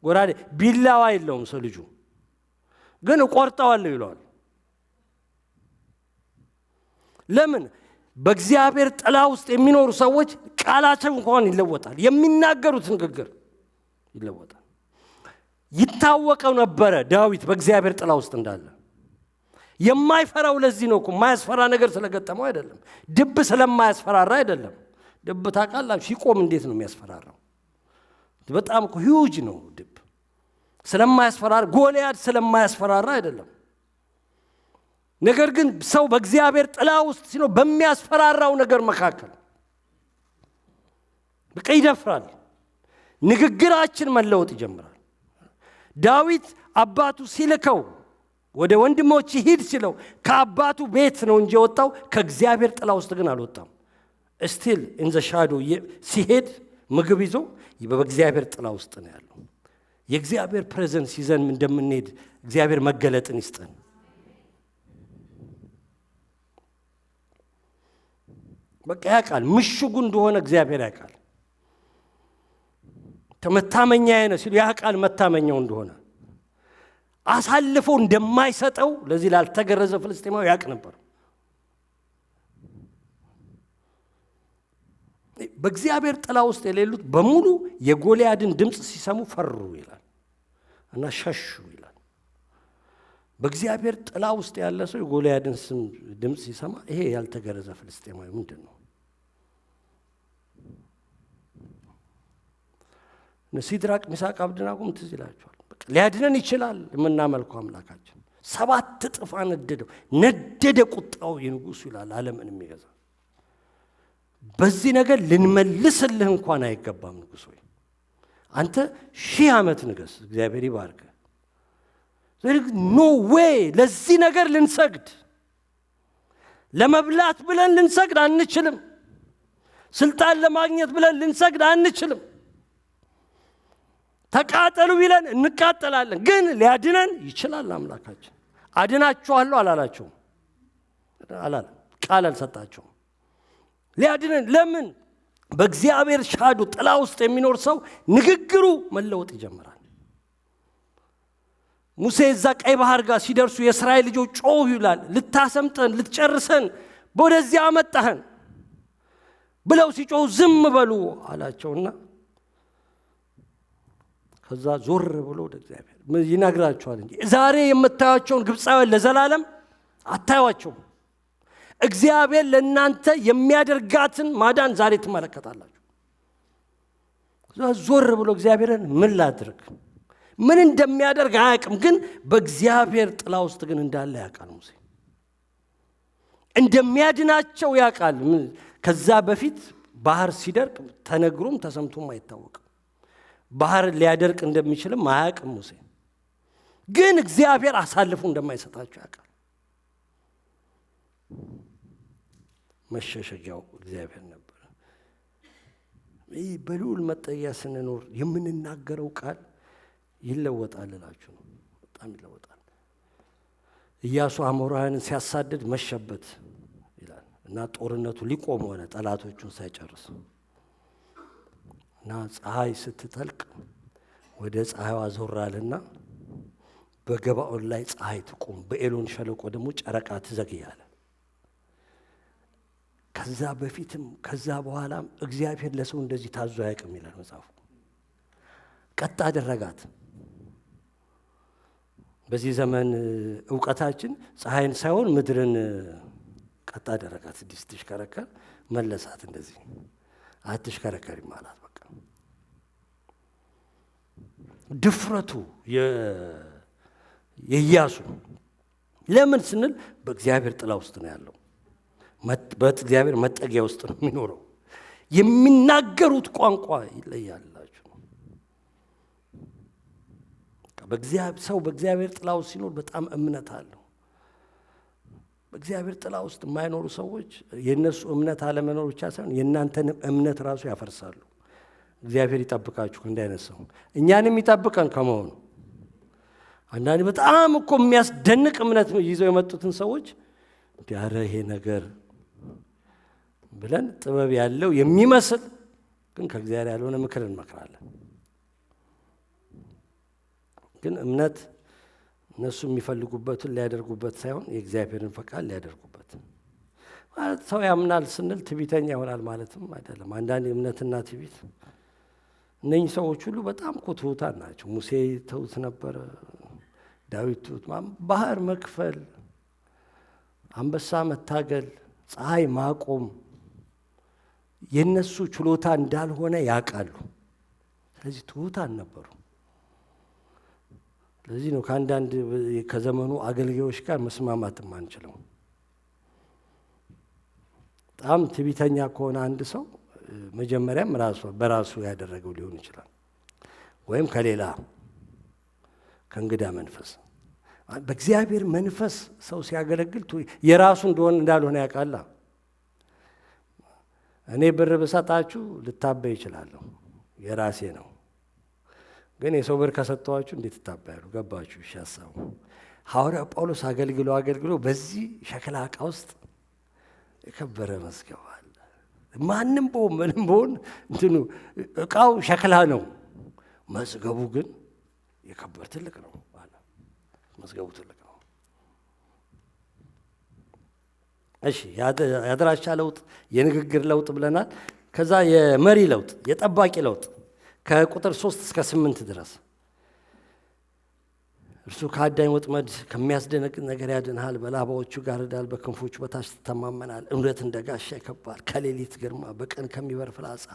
ጎራዴ ቢላዋ የለውም ሰው ልጁ ግን እቆርጠዋለሁ ይለዋል። ለምን? በእግዚአብሔር ጥላ ውስጥ የሚኖሩ ሰዎች ቃላቸው እንኳን ይለወጣል፣ የሚናገሩት ንግግር ይለወጣል። ይታወቀው ነበረ ዳዊት በእግዚአብሔር ጥላ ውስጥ እንዳለ። የማይፈራው ለዚህ ነው እኮ የማያስፈራ ነገር ስለገጠመው አይደለም። ድብ ስለማያስፈራራ አይደለም። ድብ ታውቃላችሁ ሲቆም እንዴት ነው የሚያስፈራራው? በጣም እኮ ሂውጅ ነው ድብ። ስለማያስፈራራ ጎልያድ ስለማያስፈራራ አይደለም። ነገር ግን ሰው በእግዚአብሔር ጥላ ውስጥ ሲኖር በሚያስፈራራው ነገር መካከል በቃ ይደፍራል። ንግግራችን መለወጥ ይጀምራል። ዳዊት አባቱ ሲልከው ወደ ወንድሞች ሂድ ሲለው ከአባቱ ቤት ነው እንጂ የወጣው ከእግዚአብሔር ጥላ ውስጥ ግን አልወጣም። ስቲል ኢን ዘ ሻዶ ሲሄድ ምግብ ይዞ በእግዚአብሔር ጥላ ውስጥ ነው ያለው። የእግዚአብሔር ፕሬዘንስ ይዘን እንደምንሄድ እግዚአብሔር መገለጥን ይስጠን። በቃ ያውቃል ምሽጉ እንደሆነ እግዚአብሔር ያውቃል። መታመኛዬ ነው ሲሉ ያውቃል መታመኛው እንደሆነ። አሳልፎ እንደማይሰጠው ለዚህ ላልተገረዘ ፍልስጤማዊ ያውቅ ነበር። በእግዚአብሔር ጥላ ውስጥ የሌሉት በሙሉ የጎልያድን ድምፅ ሲሰሙ ፈሩ ይላል እና ሸሹ ይላል። በእግዚአብሔር ጥላ ውስጥ ያለ ሰው የጎልያድን ድምፅ ሲሰማ ይሄ ያልተገረዘ ፍልስጤማዊ ምንድን ነው? ሲድራቅ ሚሳቅ አብደናጎም ትዝ ይላቸዋል። ሊያድነን ይችላል የምናመልከው አምላካችን። 7 እጥፍ አነደደው፣ ነደደ ቁጣው የንጉሱ ይላል ዓለምን የሚገዛ። በዚህ ነገር ልንመልስልህ እንኳን አይገባም ንጉሥ ሆይ አንተ 1000 ዓመት ንገስ፣ እግዚአብሔር ይባርክ። ኖ ዌይ ለዚህ ነገር ልንሰግድ፣ ለመብላት ብለን ልንሰግድ አንችልም። ስልጣን ለማግኘት ብለን ልንሰግድ አንችልም። ተቃጠሉ ቢለን እንቃጠላለን። ግን ሊያድነን ይችላል አምላካችን። አድናችኋለሁ አላላቸውም፣ አላለም፣ ቃል አልሰጣቸውም። ሊያድነን ለምን? በእግዚአብሔር ሻዶ ጥላ ውስጥ የሚኖር ሰው ንግግሩ መለወጥ ይጀምራል። ሙሴ እዛ ቀይ ባህር ጋር ሲደርሱ የእስራኤል ልጆች ጮሁ ይላል። ልታሰምጠን ልትጨርሰን ወደዚያ አመጣህን ብለው ሲጮሁ ዝም በሉ አላቸውና ከዛ ዞር ብሎ ወደ እግዚአብሔር ይነግራቸዋል እንጂ ዛሬ የምታዩቸውን ግብፃውያን ለዘላለም አታዩቸውም። እግዚአብሔር ለእናንተ የሚያደርጋትን ማዳን ዛሬ ትመለከታላችሁ። ዞር ብሎ እግዚአብሔርን ምን ላድርግ ምን እንደሚያደርግ አያውቅም። ግን በእግዚአብሔር ጥላ ውስጥ ግን እንዳለ ያውቃል። ሙሴ እንደሚያድናቸው ያውቃል። ከዛ በፊት ባህር ሲደርቅ ተነግሮም ተሰምቶም አይታወቅም። ባህር ሊያደርቅ እንደሚችልም አያውቅም ሙሴ። ግን እግዚአብሔር አሳልፎ እንደማይሰጣቸው ያውቃል። መሸሸጊያው እግዚአብሔር ነበር። ይህ በልዑል መጠጊያ ስንኖር የምንናገረው ቃል ይለወጣል እላችሁ ነው። በጣም ይለወጣል። ኢያሱ አሞራውያንን ሲያሳድድ መሸበት ይላል እና ጦርነቱ ሊቆም ሆነ ጠላቶቹን ሳይጨርስ እና ፀሐይ ስትጠልቅ ወደ ፀሐይዋ ዞራልና በገባኦን ላይ ፀሐይ ትቁም፣ በኤሎን ሸለቆ ደግሞ ጨረቃ ትዘግያለ። ከዛ በፊትም ከዛ በኋላም እግዚአብሔር ለሰው እንደዚህ ታዞ አያውቅም ይላል መጽሐፉ። ቀጥ አደረጋት። በዚህ ዘመን ዕውቀታችን ፀሐይን ሳይሆን ምድርን ቀጥ አደረጋት። ስትሽከረከር መለሳት። እንደዚህ አትሽከረከሪም አላት። በቃ ድፍረቱ የኢያሱ ለምን ስንል በእግዚአብሔር ጥላ ውስጥ ነው ያለው። በእግዚአብሔር መጠጊያ ውስጥ ነው የሚኖረው። የሚናገሩት ቋንቋ ይለያላችሁ። ሰው በእግዚአብሔር ጥላ ውስጥ ሲኖር በጣም እምነት አለው። በእግዚአብሔር ጥላ ውስጥ የማይኖሩ ሰዎች የእነሱ እምነት አለመኖር ብቻ ሳይሆን የእናንተንም እምነት ራሱ ያፈርሳሉ። እግዚአብሔር ይጠብቃችሁ እንዲህ አይነት ሰው። እኛንም ይጠብቀን ከመሆኑ አንዳንድ በጣም እኮ የሚያስደንቅ እምነት ይዘው የመጡትን ሰዎች ኧረ ይሄ ነገር ብለን ጥበብ ያለው የሚመስል ግን ከእግዚአብሔር ያልሆነ ምክር እንመክራለን። ግን እምነት እነሱ የሚፈልጉበትን ሊያደርጉበት ሳይሆን የእግዚአብሔርን ፈቃድ ሊያደርጉበት ማለት። ሰው ያምናል ስንል ትዕቢተኛ ይሆናል ማለትም አይደለም። አንዳንድ እምነትና ትዕቢት እነኚህ ሰዎች ሁሉ በጣም እኮ ትሑታን ናቸው። ሙሴ ትሑት ነበረ፣ ዳዊት ትሑት። ባህር መክፈል፣ አንበሳ መታገል፣ ፀሐይ ማቆም የነሱ ችሎታ እንዳልሆነ ያውቃሉ። ስለዚህ ትሑታን ነበሩ። ለዚህ ነው ከአንዳንድ ከዘመኑ አገልጋዮች ጋር መስማማትም አንችለው። በጣም ትዕቢተኛ ከሆነ አንድ ሰው መጀመሪያም በራሱ ያደረገው ሊሆን ይችላል፣ ወይም ከሌላ ከእንግዳ መንፈስ። በእግዚአብሔር መንፈስ ሰው ሲያገለግል የራሱ እንደሆነ እንዳልሆነ ያውቃላ። እኔ ብር ብሰጣችሁ ልታበይ ይችላለሁ፣ የራሴ ነው። ግን የሰው ብር ከሰጠዋችሁ እንዴት ትታበያሉ? ገባችሁ? ሻሳው ሐዋርያው ጳውሎስ አገልግሎ በዚህ ሸክላ ዕቃ ውስጥ የከበረ መዝገብ አለ። ማንም በሆን ምንም በሆን እንትኑ ዕቃው ሸክላ ነው፣ መዝገቡ ግን የከበረ ትልቅ ነው። መዝገቡ ትልቅ ነው። እሺ፣ የአድራሻ ለውጥ፣ የንግግር ለውጥ ብለናል። ከዛ የመሪ ለውጥ፣ የጠባቂ ለውጥ ከቁጥር 3 እስከ 8 ድረስ እርሱ ከአዳኝ ወጥመድ ከሚያስደነግጥ ነገር ያድንሃል። በላባዎቹ ጋርዳል፣ በክንፎቹ በታች ትተማመናል። እውነት እንደ ጋሻ ይከባል። ከሌሊት ግርማ፣ በቀን ከሚበር ፍላጻ፣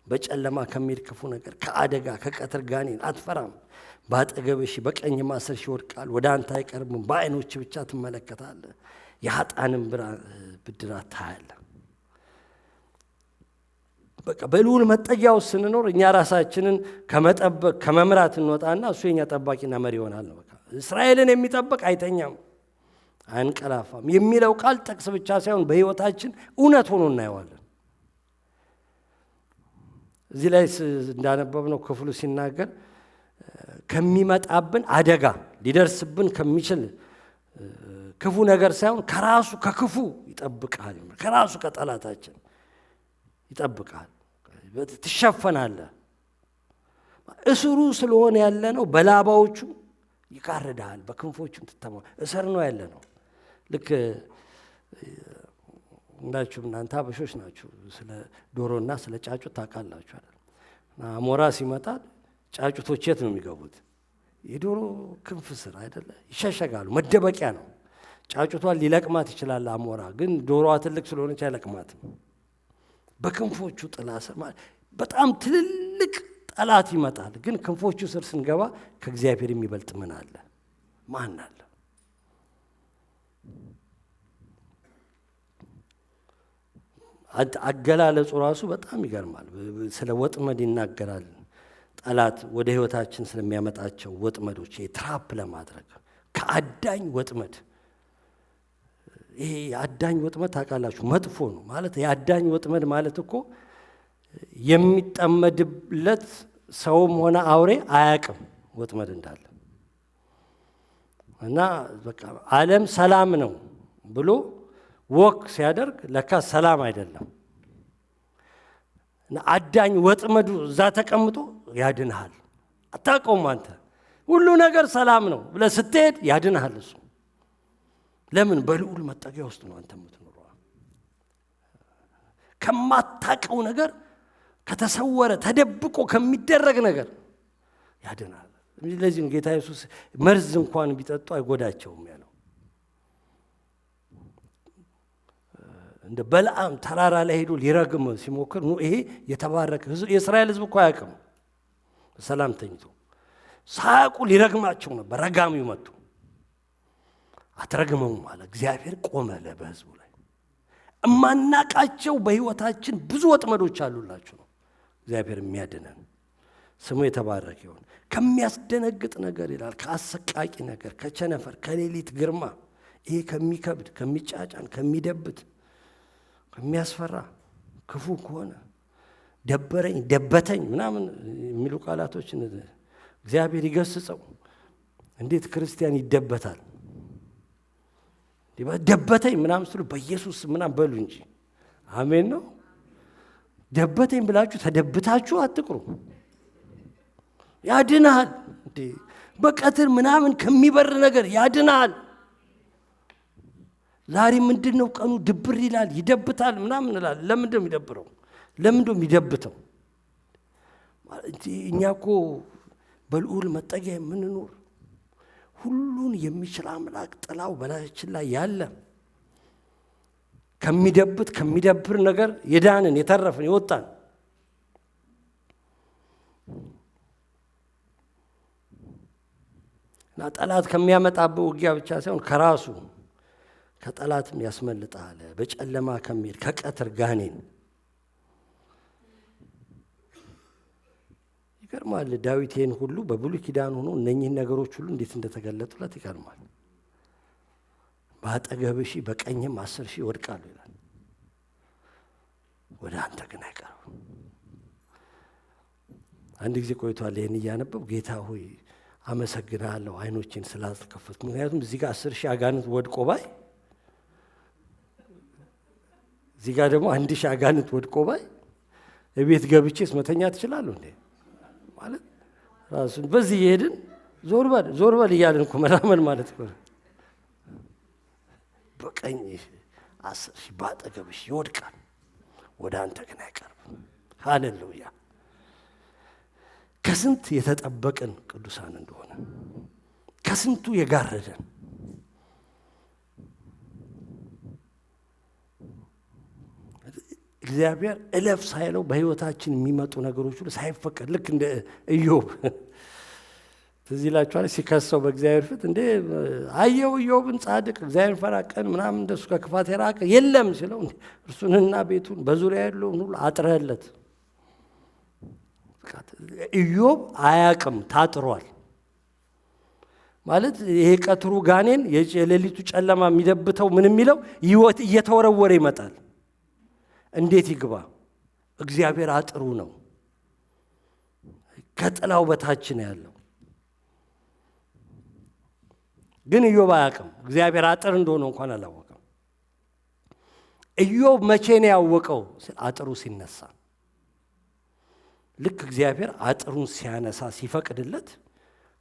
በጨለማ ከሚሄድ ክፉ ነገር፣ ከአደጋ ከቀትር ጋኔን አትፈራም። በአጠገብህ ሺህ በቀኝም 10 ሺህ ይወድቃል፣ ወደ አንተ አይቀርብም። በዓይኖች ብቻ ትመለከታለህ፣ የኃጥአንን ብድራት ታያለህ። በቃ በልዑል መጠጊያው ስንኖር እኛ ራሳችንን ከመጠበቅ ከመምራት እንወጣና እሱ የኛ ጠባቂና መሪ ይሆናል ነው። በቃ እስራኤልን የሚጠብቅ አይተኛም አንቀላፋም የሚለው ቃል ጥቅስ ብቻ ሳይሆን በሕይወታችን እውነት ሆኖ እናየዋለን። እዚህ ላይ እንዳነበብነው ክፍሉ ሲናገር ከሚመጣብን አደጋ ሊደርስብን ከሚችል ክፉ ነገር ሳይሆን ከራሱ ከክፉ ይጠብቃል። ከራሱ ከጠላታችን ይጠብቃል። ትሸፈናለህ። እስሩ ስለሆነ ያለ ነው። በላባዎቹ ይጋርዳል፣ በክንፎቹም እስር ነው ያለ ነው። ልክ እንዳችሁ እናንተ አበሾች ናችሁ፣ ስለ ዶሮና ስለ ጫጩት ታውቃላችሁ አይደል? አሞራ ሲመጣ ጫጩቶች የት ነው የሚገቡት? የዶሮ ክንፍ ስር አይደለ? ይሸሸጋሉ። መደበቂያ ነው። ጫጩቷን ሊለቅማት ይችላል አሞራ፣ ግን ዶሮዋ ትልቅ ስለሆነች አይለቅማትም። በክንፎቹ ጥላ ስር በጣም ትልልቅ ጠላት ይመጣል። ግን ክንፎቹ ስር ስንገባ ከእግዚአብሔር የሚበልጥ ምን አለ? ማን አለ? አገላለጹ ራሱ በጣም ይገርማል። ስለ ወጥመድ ይናገራል። ጠላት ወደ ህይወታችን ስለሚያመጣቸው ወጥመዶች ትራፕ ለማድረግ ከአዳኝ ወጥመድ። ይሄ የአዳኝ ወጥመድ ታውቃላችሁ መጥፎ ነው ማለት። የአዳኝ ወጥመድ ማለት እኮ የሚጠመድለት ሰውም ሆነ አውሬ አያውቅም ወጥመድ እንዳለ እና በቃ ዓለም ሰላም ነው ብሎ ወክ ሲያደርግ ለካ ሰላም አይደለም። እና አዳኝ ወጥመዱ እዛ ተቀምጦ ያድንሃል። አታውቀውም አንተ ሁሉ ነገር ሰላም ነው ብለህ ስትሄድ ያድንሃል እሱ። ለምን? በልዑል መጠጊያ ውስጥ ነው አንተ የምትኖረው። ከማታውቀው ነገር ከተሰወረ ተደብቆ ከሚደረግ ነገር ያድንሃል። ለዚህ ጌታ ኢየሱስ መርዝ እንኳን ቢጠጡ አይጎዳቸውም ያለው። እንደ በለዓም ተራራ ላይ ሄዶ ሊረግም ሲሞክር ይሄ የተባረከ የእስራኤል ሕዝብ እኮ አያውቅም። በሰላም ተኝቶ ሳያውቁ ሊረግማቸው ነበር። ረጋሚው መጥቶ አትረግመውም አለ። እግዚአብሔር ቆመ በሕዝቡ ላይ። እማናቃቸው በሕይወታችን ብዙ ወጥመዶች አሉላችሁ ነው እግዚአብሔር የሚያድነን። ስሙ የተባረከ ይሁን። ከሚያስደነግጥ ነገር ይላል፣ ከአሰቃቂ ነገር፣ ከቸነፈር፣ ከሌሊት ግርማ፣ ይሄ ከሚከብድ ከሚጫጫን ከሚደብት ከሚያስፈራ ክፉ ከሆነ ደበረኝ ደበተኝ ምናምን የሚሉ ቃላቶችን እግዚአብሔር ይገስጸው። እንዴት ክርስቲያን ይደበታል? ደበተኝ ምናምን ስሉ በኢየሱስ ምናምን በሉ እንጂ አሜን ነው። ደበተኝ ብላችሁ ተደብታችሁ አትቅሩ። ያድናል። በቀትር ምናምን ከሚበር ነገር ያድናል። ዛሬ ምንድነው ቀኑ ድብር ይላል ይደብታል ምናምን እንላል። ለምንድን ነው የሚደብረው? ለምንድን ነው የሚደብተው? እኛ እኮ በልዑል መጠጊያ የምንኖር ሁሉን የሚችል አምላክ ጥላው በላያችን ላይ ያለ ከሚደብት ከሚደብር ነገር የዳንን የተረፍን የወጣን እና ጠላት ከሚያመጣበት ውጊያ ብቻ ሳይሆን ከራሱ ከጠላትም ያስመልጣል። በጨለማ ከሚሄድ ከቀትር ጋኔን ይገርማል። ዳዊት ይህን ሁሉ በብሉይ ኪዳን ሆኖ እነኚህን ነገሮች ሁሉ እንዴት እንደተገለጡለት ይገርማል። በአጠገብህ ሺህ በቀኝም 10,000 ይወድቃሉ ይላል፣ ወደ አንተ ግን አይቀርቡም። አንድ ጊዜ ቆይቷል ይህን እያነበብ ጌታ ሆይ አመሰግናለሁ አይኖቼን ስላልከፈትኩ። ምክንያቱም እዚህ ጋር 10,000 አጋንንት ወድቆ ባይ፣ እዚህ ጋር ደግሞ 1,000 አጋንንት ወድቆ ባይ እቤት ገብቼስ መተኛ ትችላለሁ እንዴ? ማለት ራሱን በዚህ እየሄድን ዞር በል እያልን እኮ መራመድ ማለት እኮ በቀኝ 10,000 በአጠገብሽ ይወድቃል፣ ወደ አንተ ግን አይቀርብም። ሃሌሉያ! ከስንት የተጠበቅን ቅዱሳን እንደሆነ ከስንቱ የጋረደን እግዚአብሔር እለፍ ሳይለው በሕይወታችን የሚመጡ ነገሮች ሁሉ ሳይፈቀድ ልክ እንደ ኢዮብ ትዝ ይላችኋል። ሲከሰው በእግዚአብሔር ፊት እንዴ አየው ኢዮብን ጻድቅ እግዚአብሔር ፈራ ቀን ምናምን እንደሱ ከክፋት የራቀ የለም ሲለው እርሱንና ቤቱን በዙሪያ ያለውን ሁሉ አጥረህለት። ኢዮብ አያቅም ታጥሯል ማለት ይሄ ቀትሩ ጋኔን የሌሊቱ ጨለማ የሚደብተው ምን የሚለው ህይወት እየተወረወረ ይመጣል። እንዴት ይግባ? እግዚአብሔር አጥሩ ነው፣ ከጥላው በታች ነው ያለው። ግን ኢዮብ አያቅም። እግዚአብሔር አጥር እንደሆነ እንኳን አላወቀም። ኢዮብ መቼ ነው ያወቀው? አጥሩ ሲነሳ። ልክ እግዚአብሔር አጥሩን ሲያነሳ ሲፈቅድለት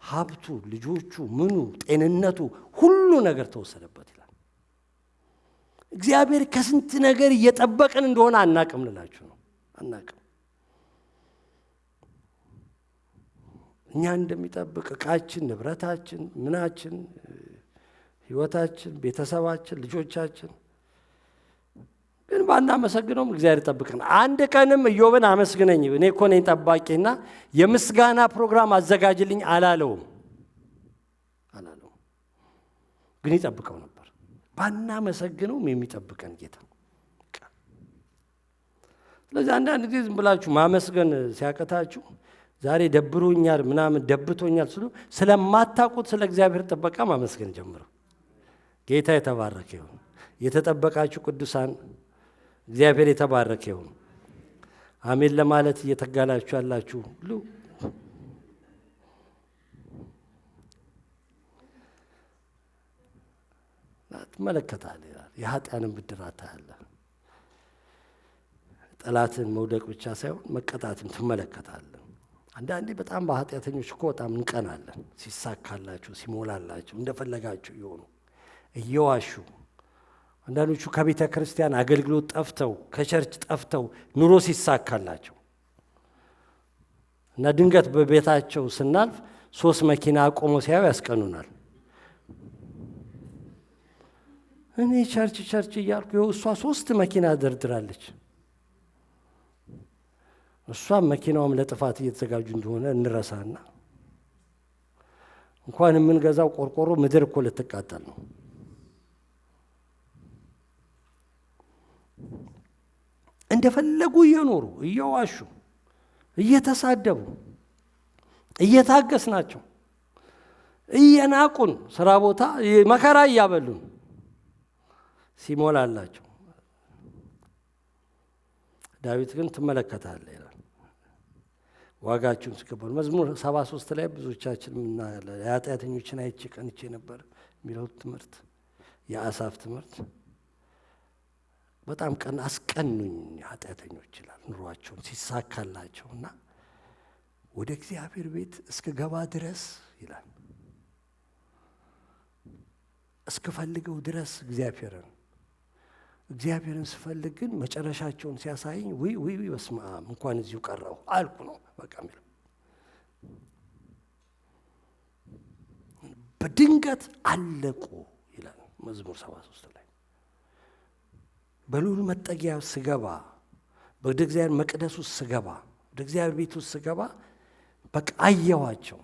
ሀብቱ፣ ልጆቹ፣ ምኑ፣ ጤንነቱ፣ ሁሉ ነገር ተወሰደበት ይላል። እግዚአብሔር ከስንት ነገር እየጠበቀን እንደሆነ አናቅም ልላችሁ ነው። አናቅም። እኛ እንደሚጠብቅ ዕቃችን፣ ንብረታችን፣ ምናችን፣ ህይወታችን፣ ቤተሰባችን፣ ልጆቻችን ግን ባናመሰግነውም እግዚአብሔር ይጠብቀን። አንድ ቀንም ኢዮብን አመስግነኝ እኔ እኮ ነኝ ጠባቂና የምስጋና ፕሮግራም አዘጋጅልኝ አላለውም፣ ግን ይጠብቀው ነበር። ባናመሰግነውም የሚጠብቀን ጌታ። ስለዚህ አንዳንድ ጊዜ ዝም ብላችሁ ማመስገን ሲያቀታችሁ ዛሬ ደብሮኛል ምናምን ደብቶኛል ስሉ ስለማታውቁት ስለ እግዚአብሔር ጥበቃ ማመስገን ጀምሩ። ጌታ የተባረከ ይሁን። የተጠበቃችሁ ቅዱሳን እግዚአብሔር የተባረከ ይሁን። አሜን ለማለት እየተጋላችሁ ያላችሁ ሁሉ ትመለከታለህ ይላል። የኃጢአንን ብድራት ታያለህ። ጠላትን መውደቅ ብቻ ሳይሆን መቀጣትም ትመለከታለህ። አንዳንዴ በጣም በኃጢአተኞች እኮ በጣም እንቀናለን። ሲሳካላችሁ፣ ሲሞላላችሁ፣ እንደፈለጋችሁ የሆኑ እየዋሹ አንዳንዶቹ ከቤተ ክርስቲያን አገልግሎት ጠፍተው ከቸርች ጠፍተው ኑሮ ሲሳካላቸው እና ድንገት በቤታቸው ስናልፍ 3 መኪና አቆመው ሲያዩ ያስቀኑናል። እኔ ቸርች እያልኩ እሷ 3 መኪና ደርድራለች። እሷም መኪናውም ለጥፋት እየተዘጋጁ እንደሆነ እንረሳና እንኳን የምንገዛው ቆርቆሮ ምድር እኮ ልትቃጠል ነው። እንደፈለጉ እየኖሩ እየዋሹ እየተሳደቡ እየታገስናቸው እየናቁን ስራ ቦታ መከራ እያበሉን ሲሞላላቸው ዳዊት ግን ትመለከታለህ ይላል ዋጋችሁን ሲቀበሉ። መዝሙር 73 ላይ ብዙዎቻችን እናያለን። የኃጢአተኞችን አይቼ ቀንቼ ነበር የሚለው ትምህርት የአሳፍ ትምህርት በጣም አስቀኑኝ ኃጢአተኞች ይላል ኑሯቸውን ሲሳካላቸውና ወደ እግዚአብሔር ቤት እስክገባ ድረስ ይላል እስክፈልገው ድረስ እግዚአብሔርን ስፈልግ ግን መጨረሻቸውን ሲያሳይኝ ውይ በስመ አብ እንኳን እዚሁ ቀረሁ አልኩ ነው በቃ የሚለው። በድንገት አለቁ ይላል መዝሙር 73 ላይ። በልዑል መጠጊያ ስገባ፣ ወደ እግዚአብሔር መቅደስ ውስጥ ስገባ፣ ወደ እግዚአብሔር ቤት ውስጥ ስገባ በቃ አየኋቸው።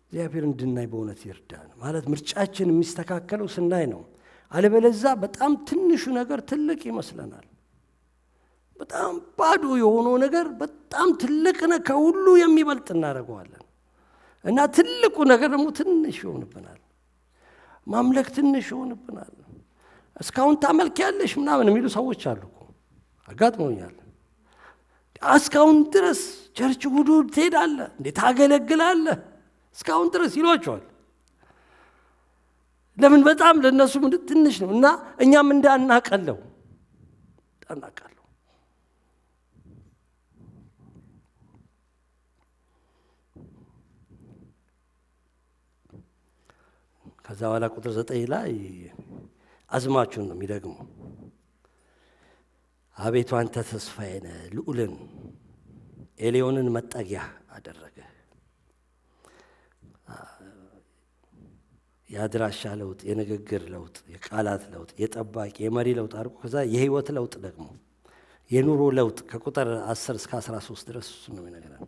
እግዚአብሔር እንድናይ በእውነት ይርዳን። ማለት ምርጫችን የሚስተካከለው ስናይ ነው። አለበለዛ በጣም ትንሹ ነገር ትልቅ ይመስለናል። በጣም ባዶ የሆነው ነገር በጣም ትልቅ ከሁሉ የሚበልጥ እናደርገዋለን እና ትልቁ ነገር ደግሞ ትንሽ ይሆንብናል። ማምለክ ትንሽ ይሆንብናል። እስካሁን ታመልኪያለሽ ምናምን የሚሉ ሰዎች አሉ እኮ አጋጥሞኛል። እስካሁን ድረስ ቸርች ሁሉ ትሄዳለህ እንዴ ታገለግላለህ እስካሁን ድረስ ይሏቸዋል። ለምን? በጣም ለነሱ ትንሽ ነው እና እኛም እንዳናቀለው ከዛ በኋላ ቁጥር 9 ላይ አዝማቹን ነው የሚደግመው። አቤቱ አንተ ተስፋዬ ነህ፣ ልዑልን ኤሊዮንን መጠጊያ አደረገ። የአድራሻ ለውጥ፣ የንግግር ለውጥ፣ የቃላት ለውጥ፣ የጠባቂ የመሪ ለውጥ አድርጎ ከዛ የህይወት ለውጥ ደግሞ የኑሮ ለውጥ ከቁጥር 10 እስከ 13 ድረስ እሱ ነው የሚነግረን።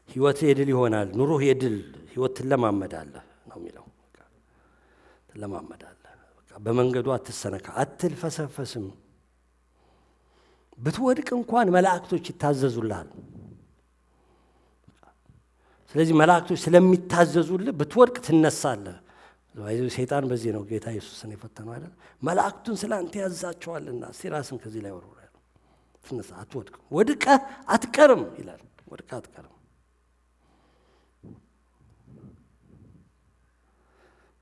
ህይወት የድል ይሆናል፣ ኑሮህ የድል ህይወት ትለማመዳለህ ነው የሚለው። ትለማመዳለህ፣ በመንገዱ አትሰነካ፣ አትልፈሰፈስም። ብትወድቅ እንኳን መላእክቶች ይታዘዙልሃል። ስለዚህ መላእክቶች ስለሚታዘዙልህ ብትወድቅ ትነሳለህ። ሰይጣን በዚህ ነው ጌታ ኢየሱስን የፈተነው አይደል? መላእክቱን ስላንተ ያዛቸዋልና እስቲ ራስን ከዚህ ላይ ወርውር ያለው። ትነሳ፣ አትወድቅም፣ ወድቀህ አትቀርም ይላል። ወድቀህ አትቀርም።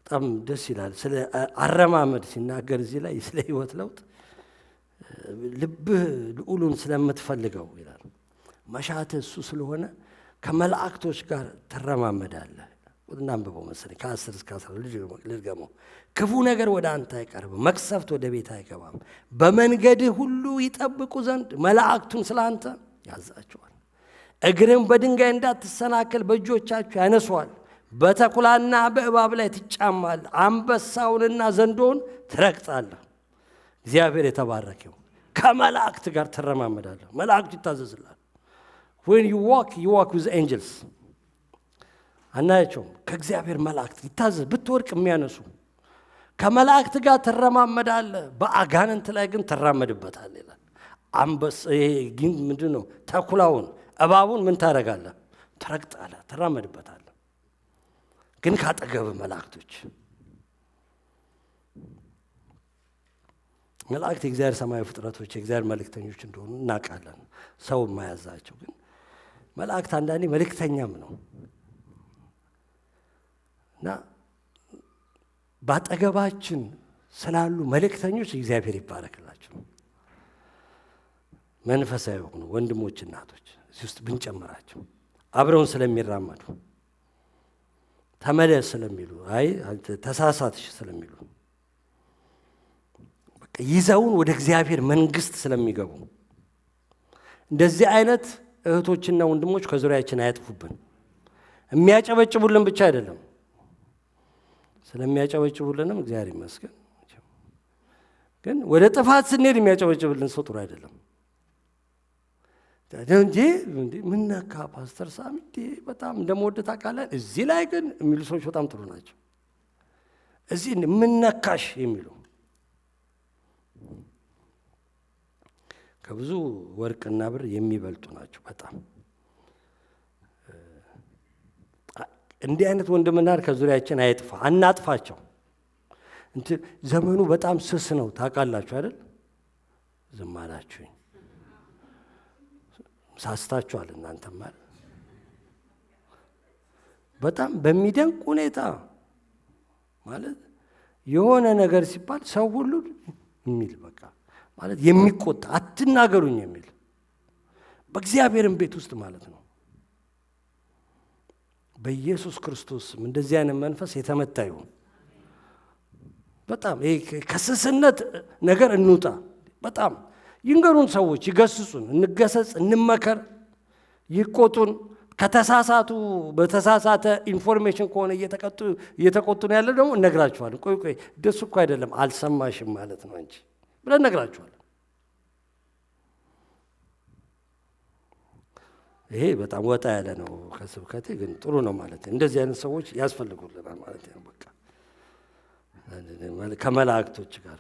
በጣም ደስ ይላል። ስለ አረማመድ ሲናገር እዚህ ላይ ስለ ህይወት ለውጥ ልብህ ልዑሉን ስለምትፈልገው ይላል። መሻትህ እሱ ስለሆነ ከመላእክቶች ጋር ትረማመዳለህ። እናንብበው መሰለኝ ከ10 እስከ 12 ልድገመው። ክፉ ነገር ወደ አንተ አይቀርብም፣ መቅሰፍት ወደ ቤት አይገባም። በመንገድህ ሁሉ ይጠብቁ ዘንድ መላእክቱን ስለ አንተ ያዛቸዋል። እግርህም በድንጋይ እንዳትሰናከል በእጆቻቸው ያነሷል። በተኩላና በእባብ ላይ ትጫማለህ፣ አንበሳውንና ዘንዶውን ትረግጣለህ። እግዚአብሔር የተባረከው ከመላእክት ጋር ትረማመዳለህ። መላእክቱ ይታዘዝልሃል። when you walk with angels አናያቸውም? ከእግዚአብሔር መላእክት ይታዘዝ፣ ብትወድቅ የሚያነሱ ከመላእክት ጋር ትረማመዳለህ፣ በአጋንንት ላይ ግን ትራመድበታለህ ይላል። አንበሳ ይሄ ግን ምንድነው? ተኩላውን እባቡን ምን ታደርጋለህ? ትረግጣለህ፣ ትራመድበታለህ። ግን ካጠገብ መላእክቶች መላእክት የእግዚአብሔር ሰማያዊ ፍጥረቶች የእግዚአብሔር መልእክተኞች እንደሆኑ እናውቃለን። ሰው የማያዛቸው ግን መላእክት አንዳንዴ መልእክተኛም ነው እና ባጠገባችን ስላሉ መልእክተኞች እግዚአብሔር ይባረክላቸው። መንፈሳዊ የሆኑ ወንድሞች እናቶች እዚህ ውስጥ ብንጨምራቸው አብረውን ስለሚራመዱ ተመለስ ስለሚሉ አይ ተሳሳትሽ ስለሚሉ በቃ ይዘውን ወደ እግዚአብሔር መንግስት ስለሚገቡ እንደዚህ አይነት እህቶችና ወንድሞች ከዙሪያችን አያጥፉብን። የሚያጨበጭቡልን ብቻ አይደለም፣ ስለሚያጨበጭቡልንም እግዚአብሔር ይመስገን። ግን ወደ ጥፋት ስንሄድ የሚያጨበጭብልን ሰው ጥሩ አይደለም። እንጂ ምን ነካ ፓስተር ሳሚ በጣም እንደምወደው ታውቃለህ፣ እዚህ ላይ ግን የሚሉ ሰዎች በጣም ጥሩ ናቸው። እዚህ ምን ነካሽ የሚሉ ከብዙ ወርቅና ብር የሚበልጡ ናቸው በጣም። እንዲህ አይነት ወንድምና ከዙሪያችን አይጥፋ፣ አናጥፋቸው። ዘመኑ በጣም ስስ ነው ታውቃላችሁ አይደል? ዝም አላችሁኝ፣ ሳስታችኋል እናንተም ማለት በጣም በሚደንቅ ሁኔታ ማለት የሆነ ነገር ሲባል ሰው ሁሉ የሚል በቃ ማለት የሚቆጣ አትናገሩኝ የሚል በእግዚአብሔርም ቤት ውስጥ ማለት ነው። በኢየሱስ ክርስቶስ እንደዚህ አይነት መንፈስ የተመታ ይሁን። በጣም ከስስነት ነገር እንውጣ። በጣም ይንገሩን ሰዎች፣ ይገስጹን፣ እንገሰጽ፣ እንመከር፣ ይቆጡን። ከተሳሳቱ በተሳሳተ ኢንፎርሜሽን ከሆነ እየተቆጡ ነው ያለ ደግሞ እነግራችኋለን። ቆይ ደሱ እኮ አይደለም አልሰማሽም ማለት ነው እንጂ ብለን እነግራችኋለን። ይሄ በጣም ወጣ ያለ ነው ከስብከቴ፣ ግን ጥሩ ነው ማለት ነው። እንደዚህ አይነት ሰዎች ያስፈልጉልናል ማለት ነው። በቃ ከመላእክቶች ጋር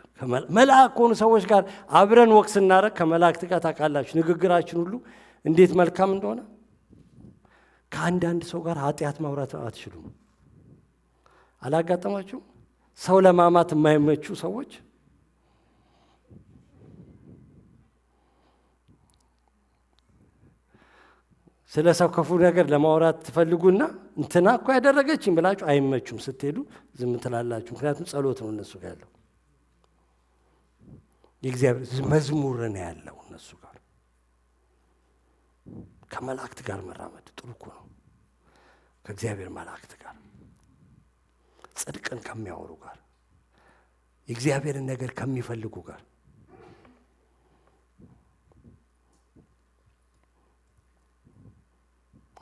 መልአክ ከሆኑ ሰዎች ጋር አብረን ወቅ ስናረግ ከመላእክት ጋር ታውቃላችሁ ንግግራችን ሁሉ እንዴት መልካም እንደሆነ። ከአንዳንድ ሰው ጋር ኃጢአት ማውራት አትችሉም። አላጋጠማችሁም? ሰው ለማማት የማይመቹ ሰዎች ስለ ሰው ክፉ ነገር ለማውራት ትፈልጉና እንትና እኮ ያደረገችኝ ብላችሁ አይመቹም። ስትሄዱ ዝም ትላላችሁ። ምክንያቱም ጸሎት ነው እነሱ ጋር ያለው፣ የእግዚአብሔር መዝሙር ነው ያለው እነሱ ጋር። ከመላእክት ጋር መራመድ ጥሩ እኮ ነው። ከእግዚአብሔር መላእክት ጋር ጽድቅን ከሚያወሩ ጋር የእግዚአብሔርን ነገር ከሚፈልጉ ጋር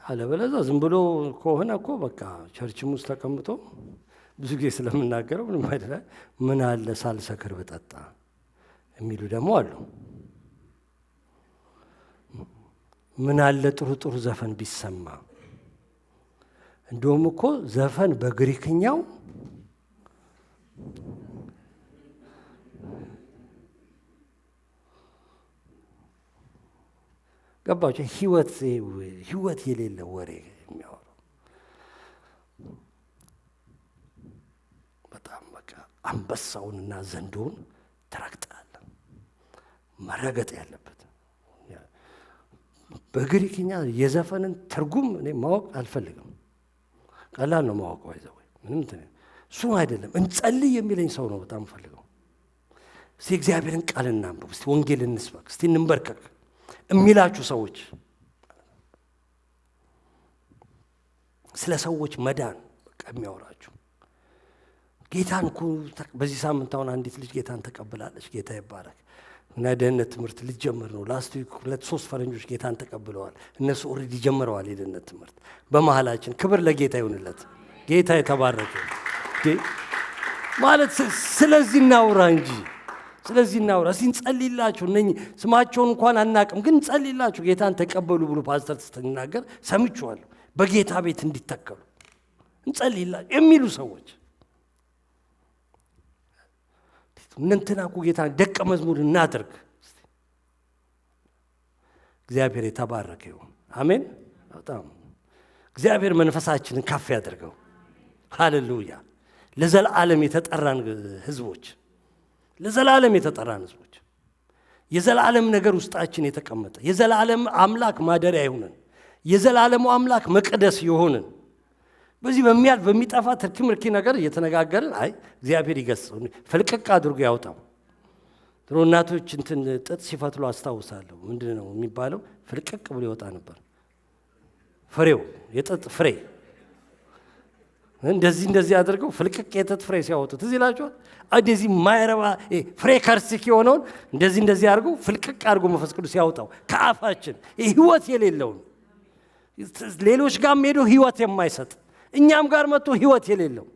አለበለዚያ ዝም ብሎ ከሆነ እኮ በቃ ቸርችም ውስጥ ተቀምጦ ብዙ ጊዜ ስለምናገረው ምንም አይደለም። ምን አለ ሳልሰክር በጠጣ የሚሉ ደግሞ አሉ። ምን አለ ጥሩ ጥሩ ዘፈን ቢሰማ። እንደውም እኮ ዘፈን በግሪክኛው ገባችሁ? ህይወት የሌለ ወሬ የሚያወሩ በጣም በቃ አንበሳውንና ዘንዶውን ትረግጣለህ። መረገጥ ያለበት በግሪክኛ የዘፈንን ትርጉም እኔ ማወቅ አልፈልግም። ቀላል ነው ማወቅ ይዘው ምንም እሱ አይደለም። እንጸልይ የሚለኝ ሰው ነው በጣም ፈልገው። እስቲ እግዚአብሔርን ቃል እናንብብ፣ እስቲ ወንጌል እንስበክ፣ እስቲ እንበርከክ የሚላችሁ ሰዎች ስለ ሰዎች መዳን በቃ የሚያወራችሁ ጌታን እኮ በዚህ ሳምንት አሁን አንዲት ልጅ ጌታን ተቀብላለች። ጌታ ይባረክ እና የደህንነት ትምህርት ልትጀምር ነው። ላስት ዊክ 2-3 ፈረንጆች ጌታን ተቀብለዋል። እነሱ ኦልሬዲ ጀምረዋል የደህንነት ትምህርት በመሃላችን። ክብር ለጌታ ይሁንለት። ጌታ የተባረከ ማለት ስለዚህ እናውራ እንጂ ስለዚህ እናውራ። እንጸልይላችሁ። እነኚህ ስማቸውን እንኳን አናቅም፣ ግን እንጸልይላችሁ ጌታን ተቀበሉ ብሎ ፓስተር ስትናገር ሰምቼዋለሁ። በጌታ ቤት እንዲተከሉ እንጸልይላችሁ የሚሉ ሰዎች እንትና እኮ ጌታ ደቀ መዝሙር እናድርግ። እግዚአብሔር የተባረከ ይሁን። አሜን። በጣም እግዚአብሔር መንፈሳችንን ከፍ ያድርገው። ሃሌሉያ። ለዘላለም የተጠራን ህዝቦች፣ ለዘላለም የተጠራን ህዝቦች፣ የዘላለም ነገር ውስጣችን የተቀመጠ የዘላለም አምላክ ማደሪያ ይሁንን፣ የዘላለሙ አምላክ መቅደስ ይሁንን። በዚህ በሚያልፍ በሚጠፋ ትርኪ ምርኪ ነገር እየተነጋገርን አይ እግዚአብሔር ይገስጸው ፍልቅቅ አድርጎ ያውጣው። ድሮ እናቶች እንትን ጥጥ ሲፈትሉ አስታውሳለሁ። ምንድን ነው የሚባለው? ፍልቅቅ ብሎ ይወጣ ነበር ፍሬው፣ የጥጥ ፍሬ እንደዚህ አድርገው ፍልቅቅ የጥጥ ፍሬ ሲያወጡት እዚህ ይላችኋል። እንደዚህ ማይረባ ፍሬ ከርስክ የሆነውን እንደዚህ አድርገው ፍልቅቅ አድርጎ መንፈስ ቅዱስ ያውጣው ከአፋችን። ህይወት የሌለውን ሌሎች ጋር ሄዶ ህይወት የማይሰጥ እኛም ጋር መጥቶ ህይወት የሌለው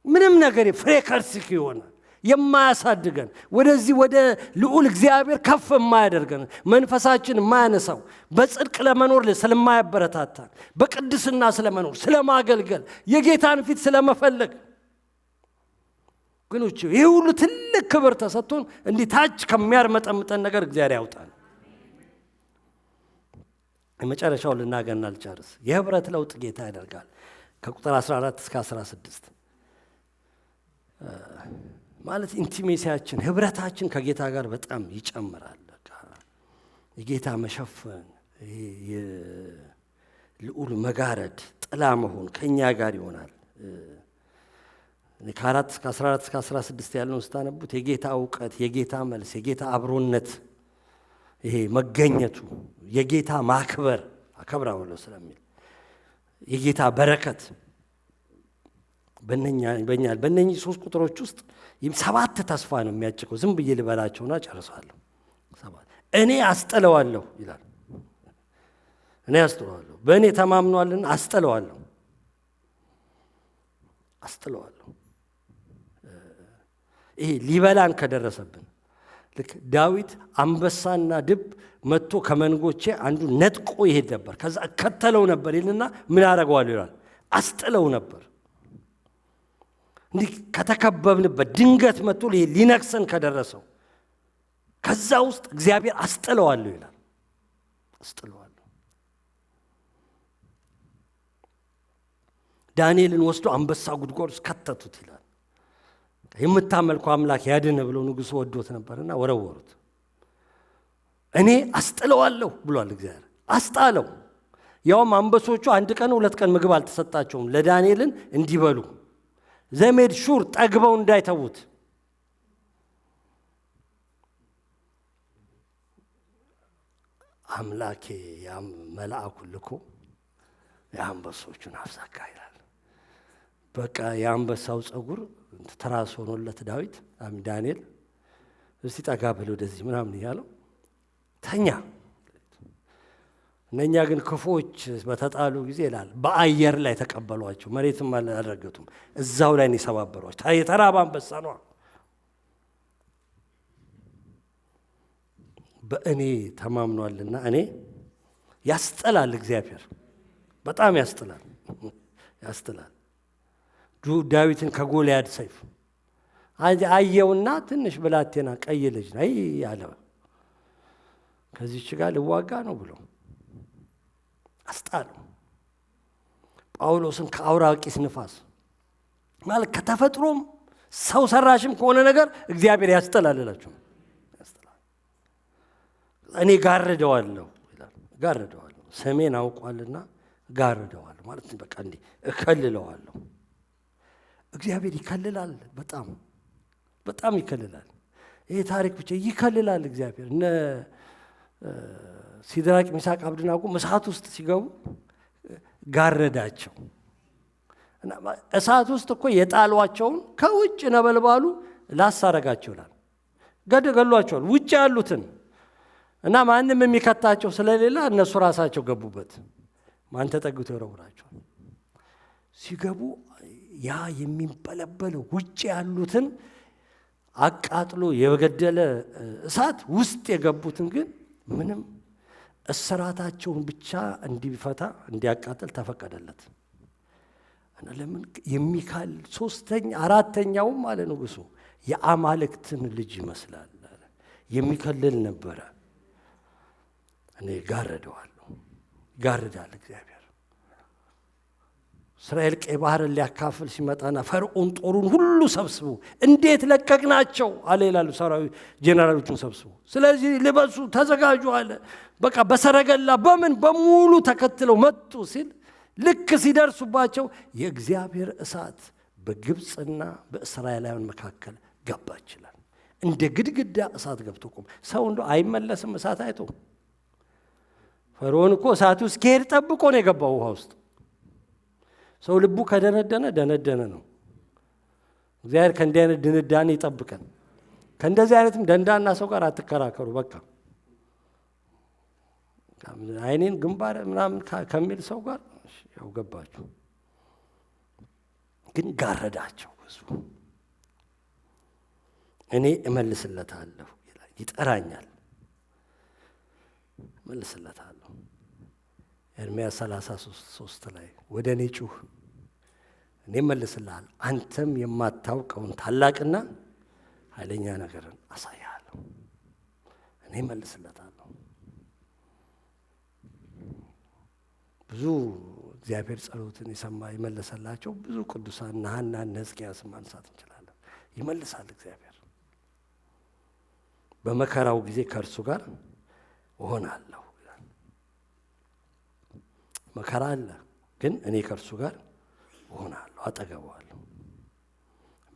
ምንም ነገር ፍሬ ከርስክ የሆነ የማያሳድገን ወደዚህ ወደ ልዑል እግዚአብሔር ከፍ የማያደርገን መንፈሳችን የማያነሳው በጽድቅ ለመኖር ስለማያበረታታን በቅድስና ስለመኖር ስለማገልገል የጌታን ፊት ስለመፈለግ ግን ይሄ ሁሉ ትልቅ ክብር ተሰጥቶን እንዲህ ታች ከሚያርመጠምጠን ነገር እግዚአብሔር ያውጣን። የመጨረሻው ልናገርና ልጨርስ። የህብረት ለውጥ ጌታ ያደርጋል። ከቁጥር 14 እስከ 16 ማለት ኢንቲሜሲያችን ህብረታችን ከጌታ ጋር በጣም ይጨምራል። የጌታ መሸፈን፣ የልዑል መጋረድ፣ ጥላ መሆን ከኛ ጋር ይሆናል። ከ4 እስከ 14 እስከ 16 ያለውን ስታነቡት የጌታ እውቀት፣ የጌታ መልስ፣ የጌታ አብሮነት፣ ይሄ መገኘቱ፣ የጌታ ማክበር አከብራለሁ ስለሚል የጌታ በረከት በእነኚህ 3 ቁጥሮች ውስጥ 7 ተስፋ ነው የሚያጭቀው። ዝም ብዬ ልበላቸውና ጨርሳለሁ። እኔ አስጥለዋለሁ ይላል። እኔ አስጥለዋለሁ፣ በእኔ ተማምኗልና አስጥለዋለሁ። ይሄ ሊበላን ከደረሰብን ልክ ዳዊት አንበሳና ድብ መጥቶ ከመንጎቼ አንዱ ነጥቆ ይሄድ ነበር፣ ከዛ እከተለው ነበር ይልና ምን አደርገዋለሁ ይላል? አስጥለው ነበር። እንዲህ ከተከበብንበት ድንገት መጥቶ ሊነክሰን ከደረሰው ከዛ ውስጥ እግዚአብሔር አስጥለዋለሁ ይላል። አስጥለዋለሁ። ዳንኤልን ወስዶ አንበሳ ጉድጓድ ውስጥ ከተቱት ይላል። የምታመልከው አምላክ ያድን ብሎ ንጉሡ ወዶት ነበርና ወረወሩት። እኔ አስጥለዋለሁ ብሏል እግዚአብሔር። አስጣለው። ያውም አንበሶቹ 1 ቀን 2 ቀን ምግብ አልተሰጣቸውም ለዳንኤልን እንዲበሉ ዘሜድ ሹር ጠግበው እንዳይተዉት። አምላኬ መልአኩን ልኮ የአንበሶቹን አፍዛጋ ይላል። በቃ የአንበሳው ጸጉር ትራስ ሆኖለት ዳንኤል እስቲ ጠጋ ብለው ወደዚህ ምናምን እያለው ተኛ። እነኛ ግን ክፉዎች በተጣሉ ጊዜ ይላል በአየር ላይ ተቀበሏቸው፣ መሬትም አልረገጡም፣ እዛው ላይ ነው የሰባበሯቸው። የተራበ አንበሳ ነው። በእኔ ተማምኗልና እኔ ያስጥላል። እግዚአብሔር በጣም ያስጥላል። ዳዊትን ከጎልያድ ሰይፍ አየውና ትንሽ ብላቴና ቀይ ልጅ ነው ያለ ከዚህች ጋር ልዋጋ ነው ብሎ አስጣለው። ጳውሎስን ከአውራቂስ ንፋስ ማለት ከተፈጥሮም ሰው ሰራሽም ከሆነ ነገር እግዚአብሔር ያስጥላል እላችሁ። እኔ ጋርደዋለሁ ይላል። ጋርደዋለሁ ሰሜን አውቋልና ጋርደዋለሁ ማለት በቃ እንዲህ እከልለዋለሁ። እግዚአብሔር ይከልላል። በጣም ይከልላል። ይሄ ታሪክ ብቻ ይከልላል እግዚአብሔር። እነ ሲድራቅ ሚሳቅ አብደናጎ እሳት ውስጥ ሲገቡ ጋረዳቸው። እሳት ውስጥ እኮ የጣሏቸውን ከውጭ ነበልባሉ ላሳረጋቸው ይላል። ገድሏቸዋል ውጭ ያሉትን እና ማንም የሚከታቸው ስለሌላ እነሱ ራሳቸው ገቡበት። ማን ተጠግቶ ይወረውራቸዋል። ሲገቡ ያ የሚንበለበል ውጭ ያሉትን አቃጥሎ የገደለ እሳት ውስጥ የገቡትን ግን ምንም እስራታቸውን ብቻ እንዲፈታ እንዲያቃጥል ተፈቀደለት። እና ለምን የሚካል አራተኛውም አለ ንጉሡ የአማልክትን ልጅ ይመስላል አለ። የሚከልል ነበረ። እኔ ጋረደዋለሁ። ጋርዳል እግዚአብሔር። እስራኤል ቀይ ባህርን ሊያካፍል ሲመጣና ፈርዖን ጦሩን ሁሉ ሰብስቡ እንዴት ለቀቅናቸው አለ ይላሉ። ሰራዊት ጄኔራሎቹን ሰብስቡ፣ ስለዚህ ልበሱ፣ ተዘጋጁ አለ። በቃ በሰረገላ በምን በሙሉ ተከትለው መጡ ሲል ልክ ሲደርሱባቸው የእግዚአብሔር እሳት በግብፅና በእስራኤላውያን መካከል ገባ ይችላል። እንደ ግድግዳ እሳት ገብቶ ቆም። ሰው እንደ አይመለስም እሳት አይቶ። ፈርዖን እኮ እሳቱ እስኪሄድ ጠብቆ ነው የገባው ውሃ ውስጥ። ሰው ልቡ ከደነደነ ደነደነ ነው። እግዚአብሔር ከእንዲህ አይነት ድንዳኔ ይጠብቀን። ከእንደዚህ አይነትም ደንዳና ሰው ጋር አትከራከሩ። በቃ አይኔን ግንባር ምናምን ከሚል ሰው ጋር ያው ገባችሁ። ግን ጋረዳቸው ህዝቡ። እኔ እመልስለታለሁ ይላል። ይጠራኛል፣ እመልስለታለሁ። ኤርምያስ 33 ላይ ወደ እኔ ጩህ፣ እኔ እመልስልሃለሁ፣ አንተም የማታውቀውን ታላቅና ኃይለኛ ነገርን አሳይሃለሁ። እኔ እመልስለታለሁ። ብዙ እግዚአብሔር ጸሎትን የሰማ ይመለሰላቸው ብዙ ቅዱሳን ሐናና ሕዝቅያስ ማንሳት እንችላለን። ይመልሳል እግዚአብሔር። በመከራው ጊዜ ከእርሱ ጋር እሆናለሁ። መከራ አለ፣ ግን እኔ ከእርሱ ጋር እሆናለሁ፣ አጠገበዋለሁ።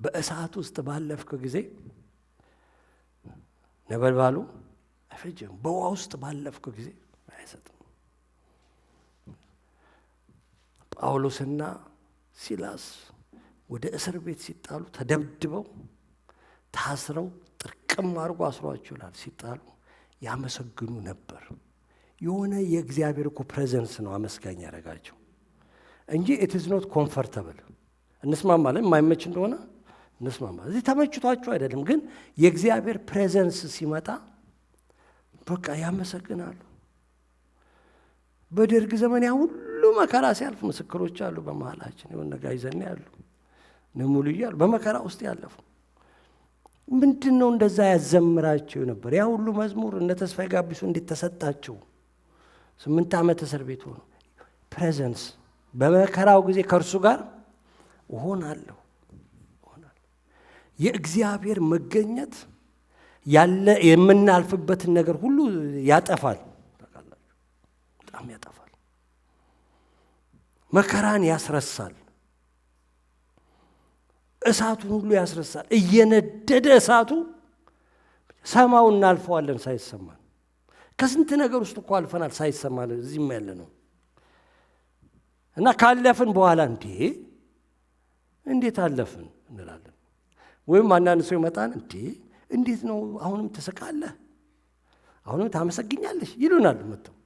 በእሳት ውስጥ ባለፍክ ጊዜ ነበልባሉ አይፈጅም። በውሃ ውስጥ ባለፍክ ጊዜ አይሰጥም። ጳውሎስና ሲላስ ወደ እስር ቤት ሲጣሉ ተደብድበው ታስረው ጥርቅም አድርጎ አስሯቸው ይላል። ሲጣሉ ያመሰግኑ ነበር። የሆነ የእግዚአብሔር እኮ ፕሬዘንስ ነው አመስጋኝ ያደረጋቸው እንጂ ኢት ኢዝ ኖት ኮምፎርታብል። እንስማማለን፣ የማይመች እንደሆነ እንስማማለን። እዚህ ተመችቷቸው አይደለም፣ ግን የእግዚአብሔር ፕሬዘንስ ሲመጣ በቃ ያመሰግናሉ። በደርግ ዘመን ያ ሁሉ መከራ ሲያልፍ ምስክሮች አሉ በመሃላችን። የሆነ ነጋ ይዘን ያሉ ንሙሉ እያሉ በመከራ ውስጥ ያለፉ ምንድን ነው እንደዛ ያዘምራቸው ነበር? ያ ሁሉ መዝሙር እነ ተስፋዬ ጋቢሶ እንዴት ተሰጣቸው? 8 ዓመት እስር ቤት ሆኖ ፕሬዘንስ። በመከራው ጊዜ ከእርሱ ጋር እሆናለሁ። የእግዚአብሔር መገኘት ያለ የምናልፍበትን ነገር ሁሉ ያጠፋል። በጣም ያጠፋል። መከራን ያስረሳል። እሳቱን ሁሉ ያስረሳል። እየነደደ እሳቱ ሰማው እናልፈዋለን ሳይሰማን። ከስንት ነገር ውስጥ እኮ አልፈናል ሳይሰማን፣ እዚህም ያለ ነው። እና ካለፍን በኋላ እንዴት አለፍን እንላለን። ወይም አንዳንድ ሰው ይመጣን እንዴት ነው አሁንም ትስቃለህ፣ አሁንም ታመሰግኛለሽ ይሉናል። መጥተው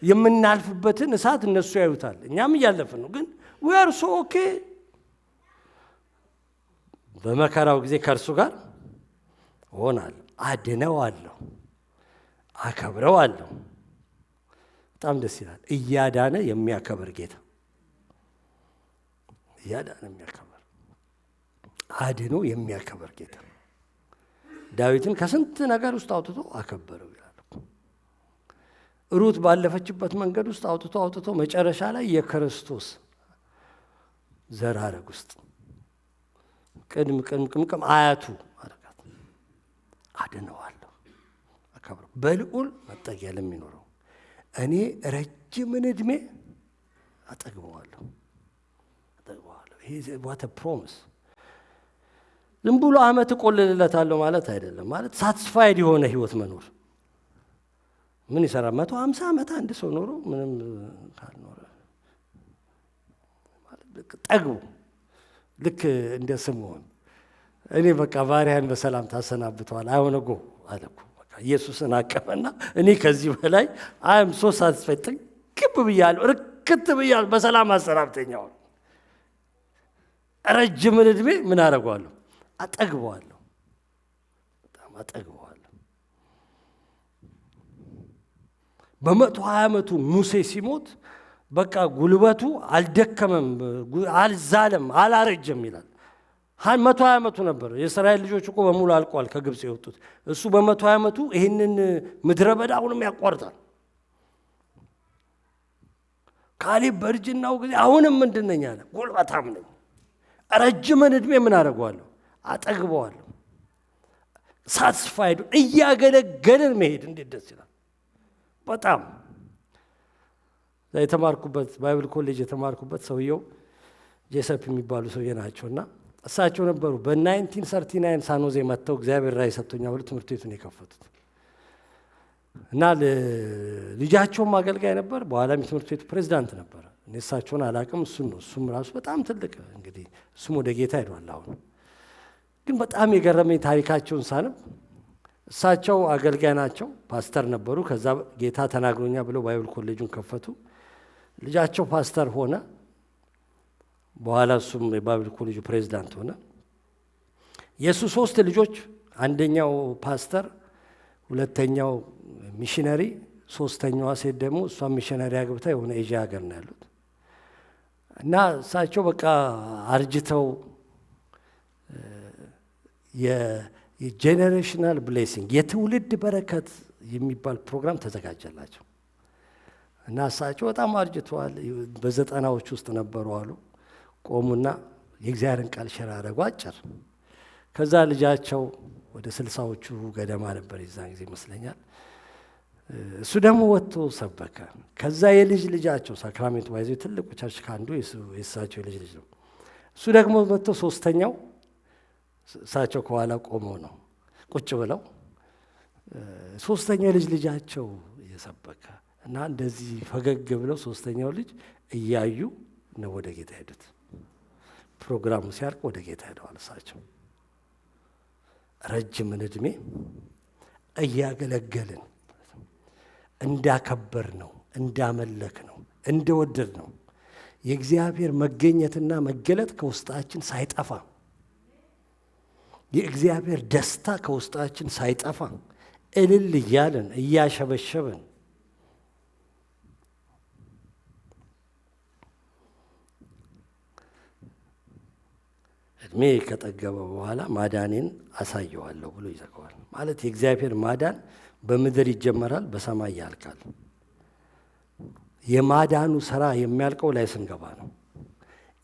የምናልፍበትን እሳት እነሱ ያዩታል፣ እኛም እያለፍን ነው። ግን we are so okay። በመከራው ጊዜ ከእርሱ ጋር እሆናለሁ፣ አድነዋለሁ፣ አከብረዋለሁ። በጣም ደስ ይላል። እያዳነ የሚያከብር ጌታ፣ እያዳነ የሚያከብር አድኖ የሚያከብር ጌታ። ዳዊትን ከስንት ነገር ውስጥ አውጥቶ አከበረው ይላል። ሩት ባለፈችበት መንገድ ውስጥ አውጥቶ መጨረሻ ላይ የክርስቶስ ዘር ሐረግ ውስጥ ቅድም አያቱ አረጋት። አድነዋለሁ፣ አከብረው። በልዑል መጠጊያ ለሚኖረው እኔ ረጅምን ዕድሜ አጠግበዋለሁ። ይሄ ዋት ፕሮሚስ። ዝም ብሎ ዓመት እቆልልለታለሁ ማለት አይደለም። ማለት ሳትስፋይድ የሆነ ህይወት መኖር። ምን ይሰራል? 150 ዓመት አንድ ሰው ኖሮ ምንም ካልኖረ ጠግቡ። ልክ እንደ ስምዖን እኔ በቃ ባሪያን በሰላም ታሰናብተዋል አይሆነጎ አለኩ። በቃ ኢየሱስን አቀፈና እኔ ከዚህ በላይ አይም ሶ ሳትስፋይድ ጥግብ ብያለሁ፣ ርክት ብያለሁ፣ በሰላም አሰናብተኛው። ረጅምን ዕድሜ ምን አደርገዋለሁ? አጠግበዋለሁ። በጣም አጠግበዋለሁ። በ120 ዓመቱ ሙሴ ሲሞት በቃ ጉልበቱ አልደከመም፣ አልዛለም፣ አላረጀም ይላል። 120 ዓመቱ ነበር። የእስራኤል ልጆች እኮ በሙሉ አልቋል ከግብፅ የወጡት። እሱ በ120 ዓመቱ ይህንን ምድረ በዳ አሁንም ያቋርጣል። ካሌብ በእርጅናው ጊዜ አሁንም ምንድን ነኝ አለ? ጉልበታም ነኝ። ረጅምን ዕድሜ ምን አደርገዋለሁ? አጠግበዋለሁ። ሳትስፋይዱ እያገለገልን መሄድ እንዴት ደስ ይላል! በጣም የተማርኩበት ባይብል ኮሌጅ የተማርኩበት ሰውየው ጄሰፕ የሚባሉ ሰውዬ ናቸውና እሳቸው ነበሩ በ1939 ሳኖዜ መጥተው እግዚአብሔር ራእይ ሰጥቶኛል ብለው ትምህርት ቤቱን የከፈቱት እና ልጃቸውም አገልጋይ ነበር። በኋላም የትምህርት ቤቱ ፕሬዚዳንት ነበር። እኔ እሳቸውን አላቅም፣ እሱን ነው። እሱም ራሱ በጣም ትልቅ እንግዲህ እሱም ወደ ጌታ ሄዷል። አሁን ግን በጣም የገረመኝ ታሪካቸውን ሳነብ እሳቸው አገልጋይ ናቸው፣ ፓስተር ነበሩ። ከዛ ጌታ ተናግሮኛ ብለው ባይብል ኮሌጁን ከፈቱ። ልጃቸው ፓስተር ሆነ። በኋላ እሱም የባይብል ኮሌጁ ፕሬዚዳንት ሆነ። የእሱ 3 ልጆች፣ አንደኛው ፓስተር፣ ሁለተኛው ሚሽነሪ፣ ሶስተኛዋ ሴት ደግሞ እሷ ሚሽነሪ አግብታ የሆነ ኤዥያ ሀገር ነው ያሉት እና እሳቸው በቃ አርጅተው የጄኔሬሽናል ብሌሲንግ የትውልድ በረከት የሚባል ፕሮግራም ተዘጋጀላቸው እና እሳቸው በጣም አርጅተዋል። በ90ዎች ውስጥ ነበሩ አሉ። ቆሙና የእግዚአብሔርን ቃል ሸር አደረጉ አጭር። ከዛ ልጃቸው ወደ 60ዎቹ ገደማ ነበር የዛን ጊዜ ይመስለኛል። እሱ ደግሞ ወጥቶ ሰበከ። ከዛ የልጅ ልጃቸው ሳክራሜንቱ ባይዘ ትልቁ ቸርች ካንዱ የእሳቸው የልጅ ልጅ ነው። እሱ ደግሞ መጥቶ 3ኛው እሳቸው ከኋላ ቆመው ነው ቁጭ ብለው 3ኛው የልጅ ልጃቸው የሰበከ እና እንደዚህ ፈገግ ብለው 3ኛው ልጅ እያዩ ነው ወደ ጌታ ሄዱት። ፕሮግራሙ ሲያርቅ ወደ ጌታ ሄደዋል። እሳቸው ረጅምን ዕድሜ እያገለገልን እንዳከበር ነው፣ እንዳመለክ ነው፣ እንደወደድ ነው የእግዚአብሔር መገኘትና መገለጥ ከውስጣችን ሳይጠፋ የእግዚአብሔር ደስታ ከውስጣችን ሳይጠፋ እልል እያለን እያሸበሸብን እድሜ ከጠገበ በኋላ ማዳኔን አሳየዋለሁ ብሎ ይዘጋዋል። ማለት የእግዚአብሔር ማዳን በምድር ይጀመራል፣ በሰማይ ያልቃል። የማዳኑ ስራ የሚያልቀው ላይ ስንገባ ነው።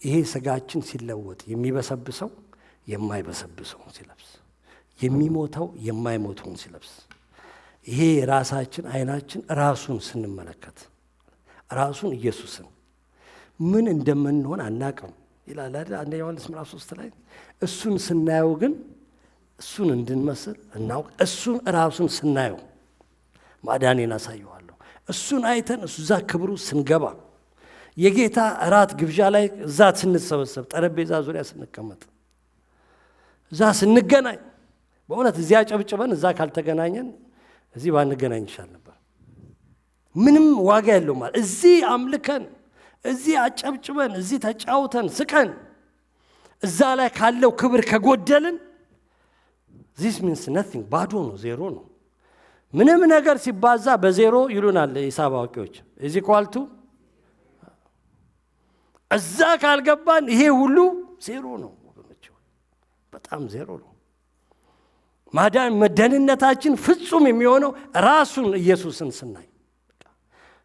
ይሄ ስጋችን ሲለወጥ የሚበሰብሰው የማይበሰብሰውን ሲለብስ፣ የሚሞተው የማይሞተውን ሲለብስ፣ ይሄ ራሳችን አይናችን ራሱን ስንመለከት ራሱን ኢየሱስን ምን እንደምንሆን አናቅም ይላል አይደል? አንደኛ ዮሐንስ ምዕራፍ 3 ላይ እሱን ስናየው ግን እሱን እንድንመስል እናውቅ። እሱን ራሱን ስናየው ማዳኔን አሳየዋለሁ። እሱን አይተን እዛ ክብሩ ስንገባ የጌታ እራት ግብዣ ላይ እዛ ስንሰበሰብ ጠረጴዛ ዙሪያ ስንቀመጥ እዛ ስንገናኝ በእውነት እዚያ ጨብጭበን እዛ ካልተገናኘን እዚህ ባንገናኝ ይሻል ነበር። ምንም ዋጋ የለውም ማለት እዚህ አምልከን እዚህ አጨብጭበን እዚህ ተጫውተን ስቀን እዛ ላይ ካለው ክብር ከጎደልን this means nothing ባዶ ነው፣ ዜሮ ነው። ምንም ነገር ሲባዛ በዜሮ ይሉናል ሂሳብ አዋቂዎች። እዚህ ኳልቱ እዛ ካልገባን ይሄ ሁሉ ዜሮ ነው ወገኖች፣ በጣም ዜሮ ነው። ማዳን መደህንነታችን ፍጹም የሚሆነው ራሱን ኢየሱስን ስናይ፣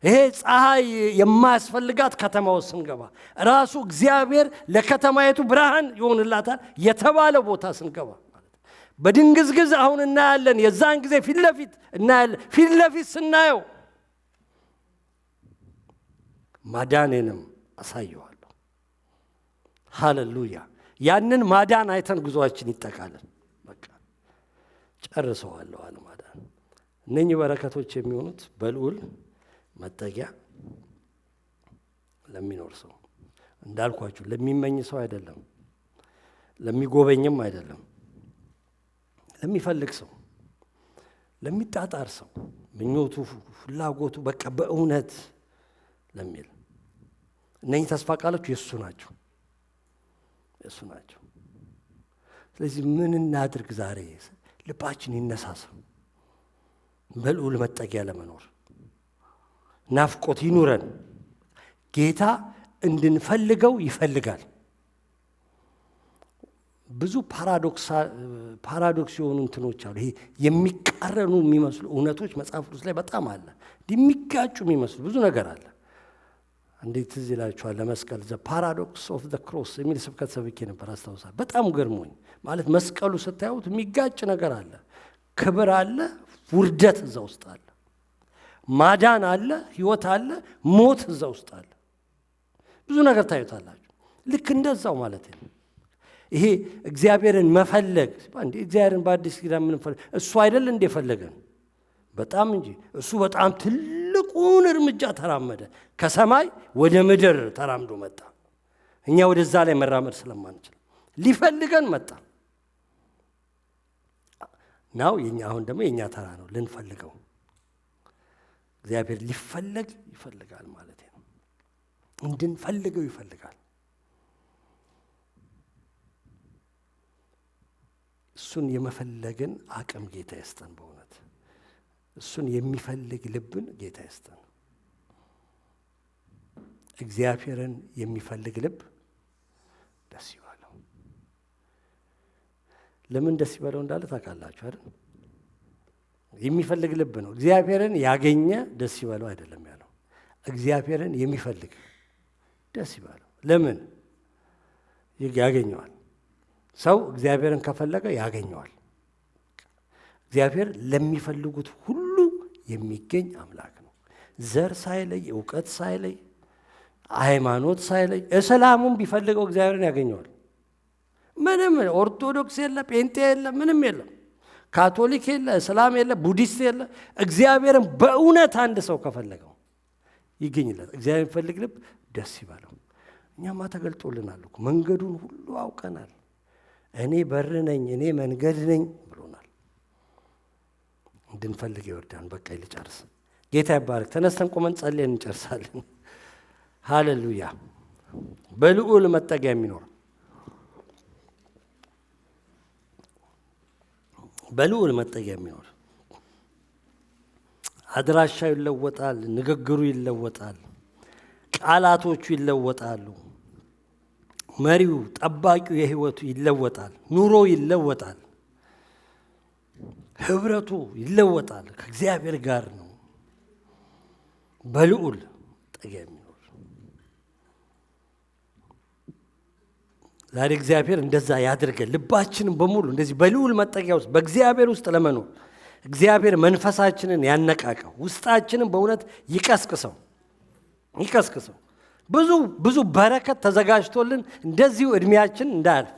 ይሄ ፀሐይ የማያስፈልጋት ከተማ ውስጥ ስንገባ፣ ራሱ እግዚአብሔር ለከተማይቱ ብርሃን ይሆንላታል የተባለ ቦታ ስንገባ በድንግዝግዝ አሁን እናያለን። የዛን ጊዜ ፊት ለፊት እናያለን። ፊት ለፊት ስናየው ማዳኔንም አሳየዋለሁ። ሃሌሉያ! ያንን ማዳን አይተን ጉዞአችን ይጠቃለን። በቃ ጨርሰዋለሁ አለ ማዳን። እነኚህ በረከቶች የሚሆኑት በልዑል መጠጊያ ለሚኖር ሰው እንዳልኳችሁ፣ ለሚመኝ ሰው አይደለም፣ ለሚጎበኝም አይደለም፣ ለሚፈልግ ሰው፣ ለሚጣጣር ሰው፣ ምኞቱ ፍላጎቱ በቃ በእውነት ለሚል እነኚህ ተስፋ ቃሎች የእሱ ናቸው። እሱ ናቸው። ስለዚህ ምን እናድርግ? ዛሬ ልባችን ይነሳሳ፣ በልዑል መጠጊያ ለመኖር ናፍቆት ይኑረን። ጌታ እንድንፈልገው ይፈልጋል። ብዙ ፓራዶክስ የሆኑ እንትኖች አሉ። ይሄ የሚቃረኑ የሚመስሉ እውነቶች መጽሐፍ ቅዱስ ላይ በጣም አለ። የሚጋጩ የሚመስሉ ብዙ ነገር አለ። እንዴት ትዝ ይላችኋል? ለመስቀል ዘ ፓራዶክስ ኦፍ ዘ ክሮስ የሚል ስብከት ሰብኬ ነበር፣ አስታውሳለሁ። በጣም ገርሞኝ ማለት መስቀሉ ስታዩት የሚጋጭ ነገር አለ። ክብር አለ፣ ውርደት እዛ ውስጥ አለ። ማዳን አለ፣ ህይወት አለ፣ ሞት እዛ ውስጥ አለ። ብዙ ነገር ታዩታላችሁ። ልክ እንደዛው ማለት ነው። ይሄ እግዚአብሔርን መፈለግ እንዴ! እግዚአብሔርን በአዲስ ኪዳን ምን ፈልግ? እሱ አይደል እንደ ፈለገን? በጣም እንጂ እሱ በጣም ትልቁን እርምጃ ተራመደ። ከሰማይ ወደ ምድር ተራምዶ መጣ። እኛ ወደዛ ላይ መራመድ ስለማንችል ሊፈልገን መጣ። ናው የኛ አሁን ደግሞ የኛ ተራ ነው ልንፈልገው። እግዚአብሔር ሊፈለግ ይፈልጋል ማለት ነው። እንድንፈልገው ይፈልጋል። እሱን የመፈለግን አቅም ጌታ ይስጠን። በእውነት እሱን የሚፈልግ ልብን ጌታ ይስጠን። እግዚአብሔርን የሚፈልግ ልብ ደስ ይበለው። ለምን ደስ ይበለው እንዳለ ታውቃላችሁ አይደል? የሚፈልግ ልብ ነው። እግዚአብሔርን ያገኘ ደስ ይበለው አይደለም ያለው። እግዚአብሔርን የሚፈልግ ደስ ይበለው። ለምን? ያገኘዋል። ሰው እግዚአብሔርን ከፈለገ ያገኘዋል። እግዚአብሔር ለሚፈልጉት ሁሉ የሚገኝ አምላክ ነው። ዘር ሳይለይ፣ እውቀት ሳይለይ፣ ሃይማኖት ሳይለይ፣ እስላሙም ቢፈልገው እግዚአብሔርን ያገኘዋል። ምንም ኦርቶዶክስ የለ፣ ጴንጤ የለ፣ ምንም የለም፣ ካቶሊክ የለ፣ እስላም የለ፣ ቡዲስት የለ። እግዚአብሔርን በእውነት አንድ ሰው ከፈለገው ይገኝለት። እግዚአብሔር የሚፈልግ ልብ ደስ ይበለው። እኛማ ተገልጦልናል እኮ መንገዱን ሁሉ አውቀናል። እኔ በር ነኝ፣ እኔ መንገድ ነኝ ብሎናል። እንድንፈልግ ይወርዳን። በቃ ልጨርስ። ጌታ ይባረክ። ተነስተን ቆመን ጸልየን እንጨርሳለን። ሃሌሉያ። በልዑል መጠጊያ የሚኖር በልዑል መጠጊያ የሚኖር አድራሻው ይለወጣል፣ ንግግሩ ይለወጣል፣ ቃላቶቹ ይለወጣሉ። መሪው ጠባቂው የህይወቱ ይለወጣል። ኑሮ ይለወጣል። ህብረቱ ይለወጣል። ከእግዚአብሔር ጋር ነው። በልዑል መጠጊያ የሚኖር ዛሬ እግዚአብሔር እንደዛ ያድርገን። ልባችንን በሙሉ እንደዚህ በልዑል መጠጊያ ውስጥ በእግዚአብሔር ውስጥ ለመኖር እግዚአብሔር መንፈሳችንን ያነቃቀው፣ ውስጣችንን በእውነት ይቀስቅሰው። ብዙ በረከት ተዘጋጅቶልን እንደዚሁ እድሜያችን እንዳያልፍ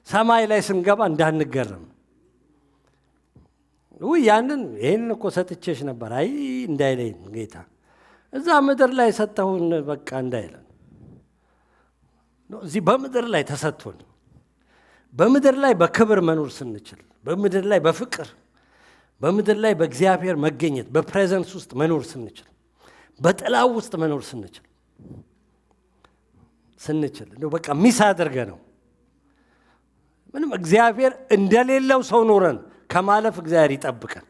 ሰማይ ላይ ስንገባ እንዳንገረም። ይህንን እኮ ሰጥቼሽ ነበር አይ እንዳይለኝ ጌታ እዛ ምድር ላይ ሰጠሁን በቃ እንዳይለን። እዚህ በምድር ላይ ተሰጥቶን በምድር ላይ በክብር መኖር ስንችል፣ በምድር ላይ በፍቅር፣ በምድር ላይ በእግዚአብሔር መገኘት በፕሬዘንስ ውስጥ መኖር ስንችል፣ በጥላው ውስጥ መኖር ስንችል እንደው በቃ ሚስ አድርገ ነው ምንም እግዚአብሔር እንደሌለው ሰው ኖረን ከማለፍ እግዚአብሔር ይጠብቀን።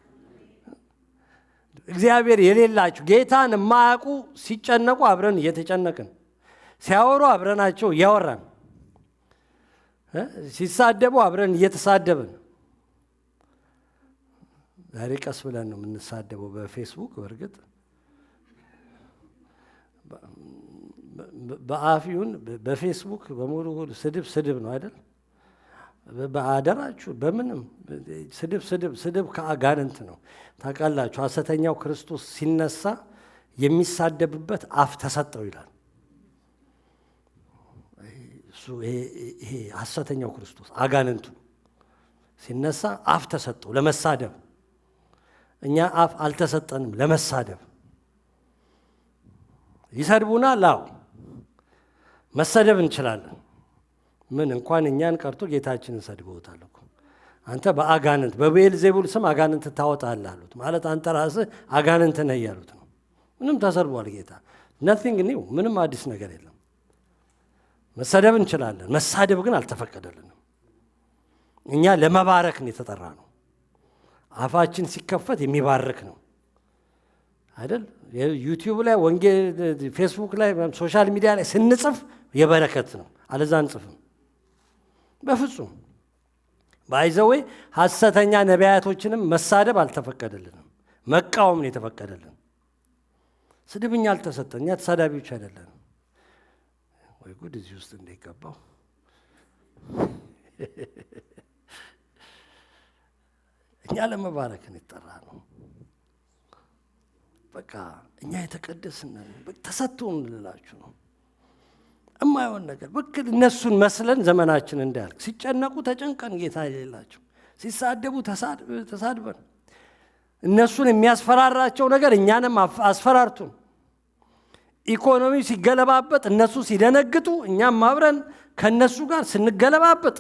እግዚአብሔር የሌላችሁ ጌታን የማያውቁ ሲጨነቁ አብረን እየተጨነቅን፣ ሲያወሩ አብረናቸው እያወራን፣ ሲሳደቡ አብረን እየተሳደብን። ዛሬ ቀስ ብለን ነው የምንሳደበው በፌስቡክ። በእርግጥ በአፊውን በፌስቡክ በሙሉ ስድብ ነው አይደል? በአደራችሁ በምንም ስድብ ከአጋንንት ነው ታውቃላችሁ። ሐሰተኛው ክርስቶስ ሲነሳ የሚሳደብበት አፍ ተሰጠው ይላል። ይሄ ሐሰተኛው ክርስቶስ አጋንንቱ ሲነሳ አፍ ተሰጠው ለመሳደብ። እኛ አፍ አልተሰጠንም ለመሳደብ። ይሰድቡናል፣ አዎ መሰደብ እንችላለን። ምን እንኳን እኛን ቀርቶ ጌታችንን ሰድበውታል እኮ። አንተ በአጋንንት በቤልዜቡል ስም አጋንንት ታወጣለህ አሉት። ማለት አንተ ራስህ አጋንንት ነህ እያሉት ነው። ምንም ተሰድቧል ጌታ። ነቲንግ ኒው፣ ምንም አዲስ ነገር የለም። መሳደብ እንችላለን። መሳደብ ግን አልተፈቀደልንም። እኛ ለመባረክ ነው የተጠራ ነው። አፋችን ሲከፈት የሚባርክ ነው አይደል? ዩቲዩብ ላይ ወንጌል፣ ፌስቡክ ላይ፣ ሶሻል ሚዲያ ላይ ስንጽፍ የበረከት ነው። አለዛ አንጽፍም በፍጹም። ባይዘዌ ሐሰተኛ ነቢያቶችንም መሳደብ አልተፈቀደልንም። መቃወም ነው የተፈቀደልን። ስድብኛ አልተሰጠን። እኛ ተሳዳቢዎች አይደለንም። ወይ ጉድ! እዚህ ውስጥ እንደገባው እኛ ለመባረክን የተጠራ ነው። በቃ እኛ የተቀደስን ተሰጥቶን ልላችሁ ነው። እማይሆን ነገር በቃ እነሱን መስለን ዘመናችን እንዳያልቅ። ሲጨነቁ ተጨንቀን ጌታ የሌላቸው፣ ሲሳደቡ ተሳድበን፣ እነሱን የሚያስፈራራቸው ነገር እኛንም አስፈራርቱን። ኢኮኖሚ ሲገለባበጥ እነሱ ሲደነግጡ እኛም አብረን ከነሱ ጋር ስንገለባበጥ፣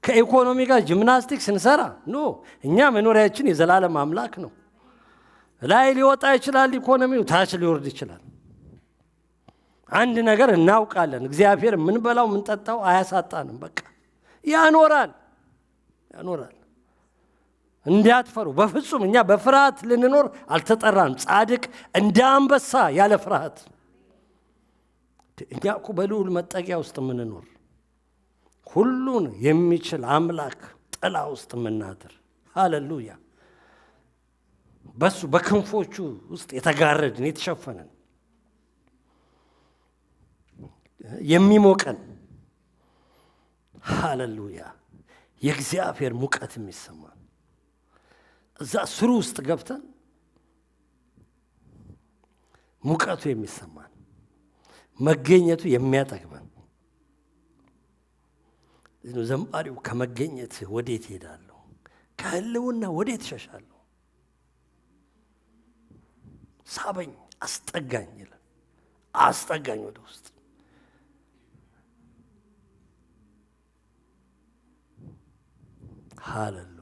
ከኢኮኖሚ ጋር ጂምናስቲክ ስንሰራ ኖ እኛ መኖሪያችን የዘላለም አምላክ ነው። ላይ ሊወጣ ይችላል ኢኮኖሚው፣ ታች ሊወርድ ይችላል። አንድ ነገር እናውቃለን፣ እግዚአብሔር የምንበላው የምንጠጣው አያሳጣንም። በቃ ያኖራል። እንዳትፈሩ በፍጹም። እኛ በፍርሃት ልንኖር አልተጠራንም። ጻድቅ እንደ አንበሳ ያለ ፍርሃት። እኛ እኮ በልዑል መጠጊያ ውስጥ የምንኖር ሁሉን የሚችል አምላክ ጥላ ውስጥ የምናድር፣ ሃሌሉያ፣ በሱ በክንፎቹ ውስጥ የተጋረድን የተሸፈነን፣ የሚሞቀን፣ ሃሌሉያ፣ የእግዚአብሔር ሙቀት የሚሰማን እዛ ስሩ ውስጥ ገብተን ሙቀቱ የሚሰማን መገኘቱ የሚያጠግበን። ዘማሪው ከመገኘት ወዴት ሄዳለሁ? ከህልውና ወዴት ሸሻለሁ? ሳበኝ፣ አስጠጋኝ ይላል። አስጠጋኝ ወደ ውስጥ። ሃሌሉያ